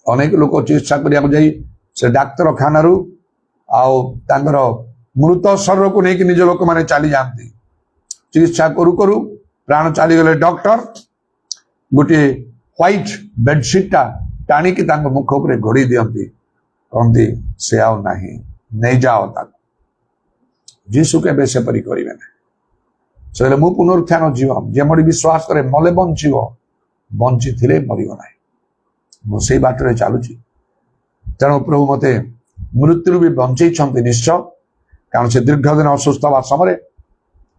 ଅନେକ ଲୋକ ଚିକିତ୍ସା କରିବାକୁ ଯାଇ ସେ ଡାକ୍ତରଖାନାରୁ ଆଉ ତାଙ୍କର ମୃତ ଶରୀରକୁ ନେଇକି ନିଜ ଲୋକମାନେ ଚାଲି ଯାଆନ୍ତି। ଚିକିତ୍ସା କରୁ କରୁ ପ୍ରାଣ ଚାଲିଗଲେ ଡକ୍ଟର ଗୋଟିଏ ହ୍ୱାଇଟ୍ ବେଡସିଟ୍ଟା ଟାଣିକି ତାଙ୍କ ମୁଖ ଉପରେ ଘୋଡେଇ ଦିଅନ୍ତି, କହନ୍ତି ସେ ଆଉ ନାହିଁ, ନେଇଯାଅ ତାକୁ। ଯୀଶୁ କେବେ ସେପରି କରିବେ ନାହିଁ। ସେ କହିଲେ ମୁଁ ପୁନରୁତ୍ଥାନ ଜୀବ, ଯେ ମୋଠି ବିଶ୍ୱାସ କରେ ମଲେ ବଞ୍ଚିବ, ବଞ୍ଚିଥିଲେ ମରିବ ନାହିଁ। ମୁଁ ସେଇ ବାଟରେ ଚାଲୁଛି। ତେଣୁ ପ୍ରଭୁ ମତେ ମୃତ୍ୟୁରୁ ବି ବଞ୍ଚେଇଛନ୍ତି ନିଶ୍ଚୟ, କାରଣ ସେ ଦୀର୍ଘ ଦିନ ଅସୁସ୍ଥ ହେବା ସମୟରେ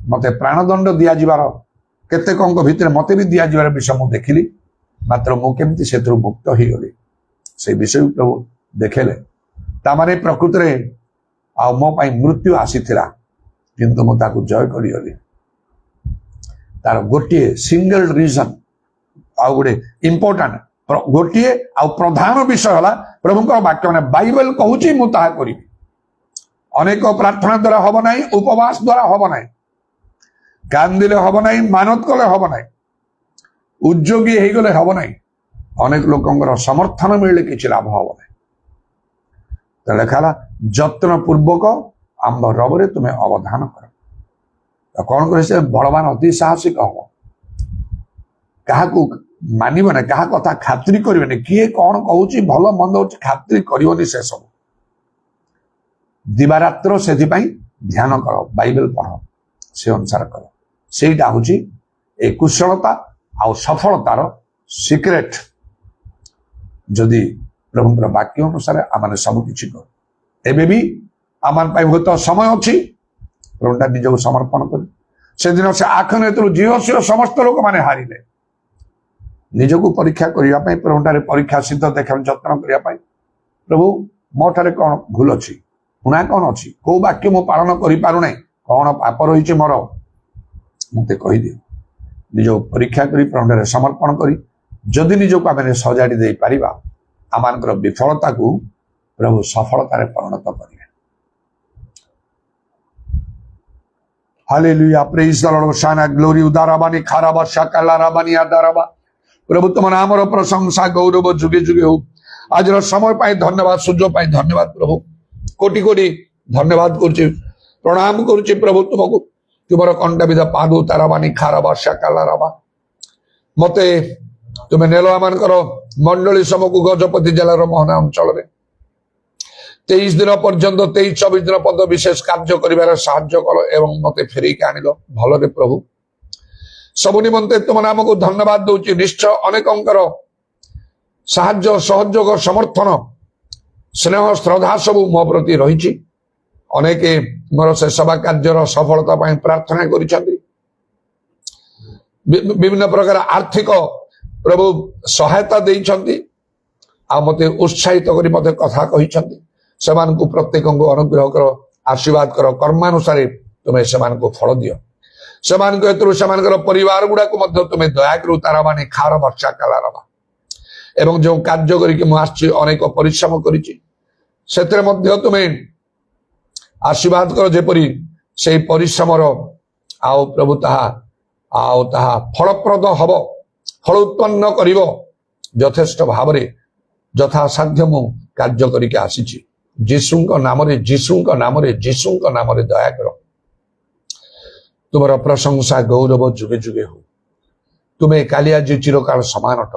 ମତେ ପ୍ରାଣଦଣ୍ଡ ଦିଆଯିବାର କେତେକଙ୍କ ଭିତରେ ମତେ ବି ଦିଆଯିବାର ବିଷୟ ମୁଁ ଦେଖିଲି, ମାତ୍ର ମୁଁ କେମିତି ସେଥିରୁ ମୁକ୍ତ ହେଇଗଲି ସେଇ ବିଷୟ ପ୍ରଭୁ ଦେଖେଇଲେ। ତାମାନେ ପ୍ରକୃତରେ ଆଉ ମୋ ପାଇଁ ମୃତ୍ୟୁ ଆସିଥିଲା, କିନ୍ତୁ ମୁଁ ତାକୁ ଜୟ କରିଗଲି। ତାର ଗୋଟିଏ ସିଙ୍ଗଲ ରିଜନ ଆଉ ଗୋଟେ ଇମ୍ପୋର୍ଟାଣ୍ଟ ଗୋଟିଏ ଆଉ ପ୍ରଧାନ ବିଷୟ ହେଲା ପ୍ରଭୁଙ୍କର ବାକ୍ୟ, ମାନେ ବାଇବେଲ କହୁଛି ମୁଁ ତାହା କରିବି। ଅନେକ ପ୍ରାର୍ଥନା ଦ୍ୱାରା ହବ ନାହିଁ, ଉପବାସ ଦ୍ୱାରା ହବ ନାହିଁ, କାନ୍ଦିଲେ ହବ ନାହିଁ, ମାନତ କଲେ ହବ ନାହିଁ, ଉଦ୍ଯୋଗୀ ହେଇଗଲେ ହବ ନାହିଁ, ଅନେକ ଲୋକଙ୍କର ସମର୍ଥନ ମିଳିଲେ କିଛି ଲାଭ ହବ ନାହିଁ। ତ ଲେଖା ହେଲା ଯତ୍ନ ପୂର୍ବକ ଆମ୍ଭ ରବରେ ତୁମେ ଅବଧାନ କର। କଣ କରେ ସେ ବଳବାନ ଅତି ସାହସିକ ହବ, କାହାକୁ ମାନିବ ନାହିଁ, କାହା କଥା ଖାତିରି କରିବେନି, କିଏ କଣ କହୁଛି ଭଲ ମନ୍ଦ ହଉଛି ଖାତିରି କରିବନି। ସେ ସବୁ ଦିବାରାତ୍ର ସେଥିପାଇଁ ଧ୍ୟାନ କର, ବାଇବେଲ ପଢ, ସେ ଅନୁସାରେ କର। ସେଇଟା ହଉଛି এই କୁଶଳତା ଆଉ ସଫଳତାର ସିକ୍ରେଟ। ଯଦି ପ୍ରଭୁଙ୍କର ବାକ୍ୟ ଅନୁସାରେ ଆମେ ସବୁ କିଛି କରୁ। ଏବେ ବି ଆମ ପାଇଁ ହୁଏତ ସମୟ ଅଛି, ପ୍ରଭୁଟା ନିଜକୁ ସମର୍ପଣ କରି। ସେଦିନ ସେ ଆଖ ନେତରୁ ଝିଅ ଝିଅ ସମସ୍ତ ଲୋକମାନେ ହାରିଲେ। ନିଜକୁ ପରୀକ୍ଷା କରିବା ପାଇଁ, ପ୍ରଭୁଠାରେ ପରୀକ୍ଷା ସିଦ୍ଧ ଦେଖ ଯତ୍ନ କରିବା ପାଇଁ, ପ୍ରଭୁ ମୋ ଠାରେ କଣ ଭୁଲ ଅଛି, ପୁଣା କଣ ଅଛି, କୋଉ ବାକ୍ୟ ମୁଁ ପାଳନ କରିପାରୁନାହିଁ, କଣ ପାପ ରହିଛି ମୋର, ମତେ କହିଦିଅ। ନିଜକୁ ପରୀକ୍ଷା କରି ପ୍ରଭୁଠାରେ ସମର୍ପଣ କରି ଯଦି ନିଜକୁ ଆମେ ସଜାଡି ଦେଇପାରିବା, ଆମମାନଙ୍କର ବିଫଳତାକୁ ପ୍ରଭୁ ସଫଳତାରେ ପରିଣତ କରିବେ। ହାଲେଲୁୟା, ପ୍ରେଜ ଦ ଲର୍ଡ, ହୋଶାନା, ଗ୍ଲୋରି, ଉଦାରବାନି, ଖାରାବା, শাকালারাবানি, আদারাবা। প্রভু তোমার নামର প্রশংসা গৌরব যুগে যুগে হোক। আজর সময় পাই ধন্যবাদ, সুযোগ পাই ধন্যবাদ প্রভু। কোটি কোটি ধন্যবাদ করছি, প্রণাম করছি প্রভু তোমাকে। তোমার কণ্ঠবিধ পাদু তারাবানি, খারাবা, শাকালারাবা। মতে তুমি নেল আমানଙ୍କର মন্ডলী সমକୁ গজপতি জেলার মোহনা অঞ্চଳରେ 23 দিন পর্যন্ত 23-24 দিন পর্যন্ত বিশেষ কার্য করিবার সাহায্য কর এবং মতে ফেরাইকে আনিল ভালরে প্রভু। সবু নিমন্তে তুম নামକୁ ধন্যবাদ দଉଛି। নিশ্চয় অনেকଙ୍କର সাহায্য, সহযোগ, সমর্থন, স্নেহ, শ্রদ্ধা সবু ମୋ ପ୍ରତି ରହିଛି। ଅନେକେ ମୋର ସେ ସେବା କାର୍ଯ୍ୟର ସଫଳତା ପାଇଁ ପ୍ରାର୍ଥନା କରିଛନ୍ତି। ବିଭିନ୍ନ ପ୍ରକାର ଆର୍ଥିକ ପ୍ରଭୁ ସହାୟତା ଦେଇଛନ୍ତି, ଆଉ ମତେ ଉତ୍ସାହିତ କରି ମତେ କଥା କହିଛନ୍ତି। ସେମାନଙ୍କୁ ପ୍ରତ୍ୟେକଙ୍କୁ ଅନୁଗ୍ରହ କର, ଆଶୀର୍ବାଦ କର, କର୍ମାନୁସାରେ ତୁମେ ସେମାନଙ୍କୁ ଫଳ ଦିଅ। ସେମାନଙ୍କ ଏଥିରୁ ସେମାନଙ୍କର ପରିବାର ଗୁଡାକୁ ମଧ୍ୟ ତୁମେ ଦୟାକରୁ ତାରାବାନି, ଖାର, ବର୍ଷା, କାଲାରବା। ଏବଂ ଯେଉଁ କାର୍ଯ୍ୟ କରିକି ମୁଁ ଆସିଛି, ଅନେକ ପରିଶ୍ରମ କରିଛି, ସେଥିରେ ମଧ୍ୟ ତୁମେ ଆଶୀର୍ବାଦ କର, ଯେପରି ସେଇ ପରିଶ୍ରମର ଆଉ ପ୍ରଭୁ ତାହା ଫଳପ୍ରଦ ହବ, ଫଳ ଉତ୍ପନ୍ନ କରିବ। ଯଥେଷ୍ଟ ଭାବରେ ଯଥାସାଧ୍ୟ ମୁଁ କାର୍ଯ୍ୟ କରିକି ଆସିଛି। ଯୀଶୁଙ୍କ ନାମରେ, ଯୀଶୁଙ୍କ ନାମରେ, ଯୀଶୁଙ୍କ ନାମରେ ଦୟା କର। ତୁମର ପ୍ରଶଂସା ଗୌରବ ଯୁଗେ ଯୁଗେ ହଉ। ତୁମେ କାଲି ଆଜି ଚିରକାଳ ସମାନ ଅଟ,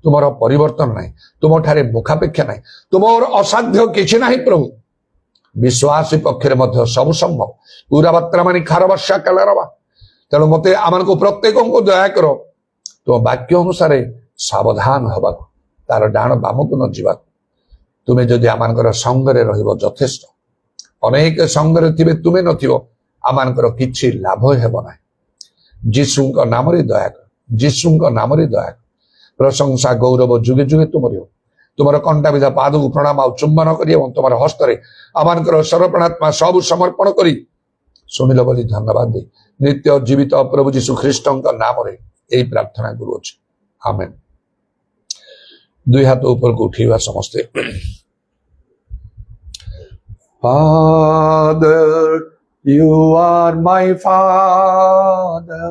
ତୁମର ପରିବର୍ତ୍ତନ ନାହିଁ, ତୁମଠାରେ ମୁଖାପେକ୍ଷା ନାହିଁ, ତୁମର ଅସାଧ୍ୟ କିଛି ନାହିଁ ପ୍ରଭୁ। ବିଶ୍ୱାସୀ ପକ୍ଷରେ ମଧ୍ୟ ସବୁ ସମ୍ଭବ। ପୁରା ବାତ୍ରା ମାନି ଖାର, ବର୍ଷା, କାଲାରବା। ତେଣୁ ମତେ ଆମମାନଙ୍କୁ ପ୍ରତ୍ୟେକଙ୍କୁ ଦୟା କର, ତୁମ ବାକ୍ୟ ଅନୁସାରେ ସାବଧାନ ହବାକୁ, ତାର ଡାହାଣ ବାମକୁ ନ ଯିବାକୁ। ତୁମେ ଯଦି ଆମମାନଙ୍କର ସଙ୍ଗରେ ରହିବ ଯଥେଷ୍ଟ। ଅନେକ ସଙ୍ଗରେ ଥିବେ, ତୁମେ ନଥିବ, ଆମମାନଙ୍କର କିଛି ଲାଭ ହେବ ନାହିଁ। ଯୀଶୁଙ୍କ ନାମରେ ଦୟା କର, ଯୀଶୁଙ୍କ ନାମରେ ଦୟା କର। ପ୍ରଶଂସା ଗୌରବ ଯୁଗେ ଯୁଗେ ତୁମରି ହଉ। ତୁମର କଣ୍ଟାବିଧା ପାଦକୁ ପ୍ରଣାମ ଆଉ ଚୁମ୍ବନ କରି ଏବଂ ତୁମର ହସ୍ତରେ ଆମମାନଙ୍କର ସର୍ପଣାତ୍ମା ସବୁ ସମର୍ପଣ କରି ଶୁଣିଲ ବୋଲି ଧନ୍ୟବାଦ ଦେଇ ନିତ୍ୟ ଜୀବିତ ପ୍ରଭୁ ଯୀଶୁ ଖ୍ରୀଷ୍ଟଙ୍କ ନାମରେ ଏହି ପ୍ରାର୍ଥନା କରୁଅଛି, ଆମେନ୍। ଦୁଇ ହାତ ଉପରକୁ ଉଠିବା ସମସ୍ତେ। Father, you are my Father,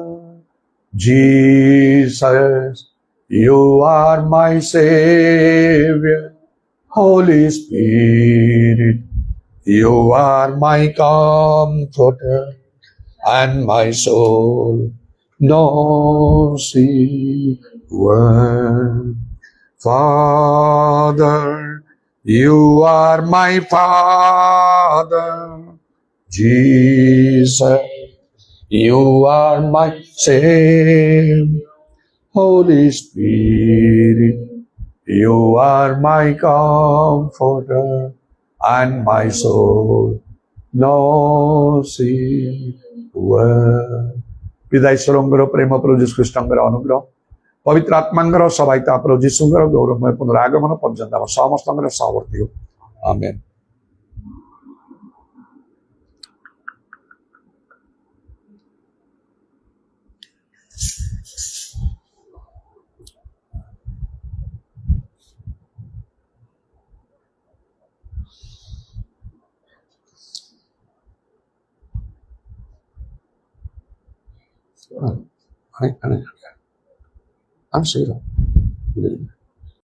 Jesus, you are my Savior. Holy Spirit, you are my comforter, and my soul knows thee well. Father, you are my Father. Jesus, you are my Savior. Holy Spirit, you are my comforter, and my soul knows thee well. পিতা ঈশ্বরঙ্গর প্রেম প্রভু যীশু খ্রিস্টঙ্গর অনুগ্রহ পবিত্র আত্মাঙ্গর সবাইতা প্রভু যীশুঙ্গর গৌরবময় পুনরাগমন পর্যন্ত আমার সমস্তঙ্গর সহবর্তী হোক। আমেন। I'm serious.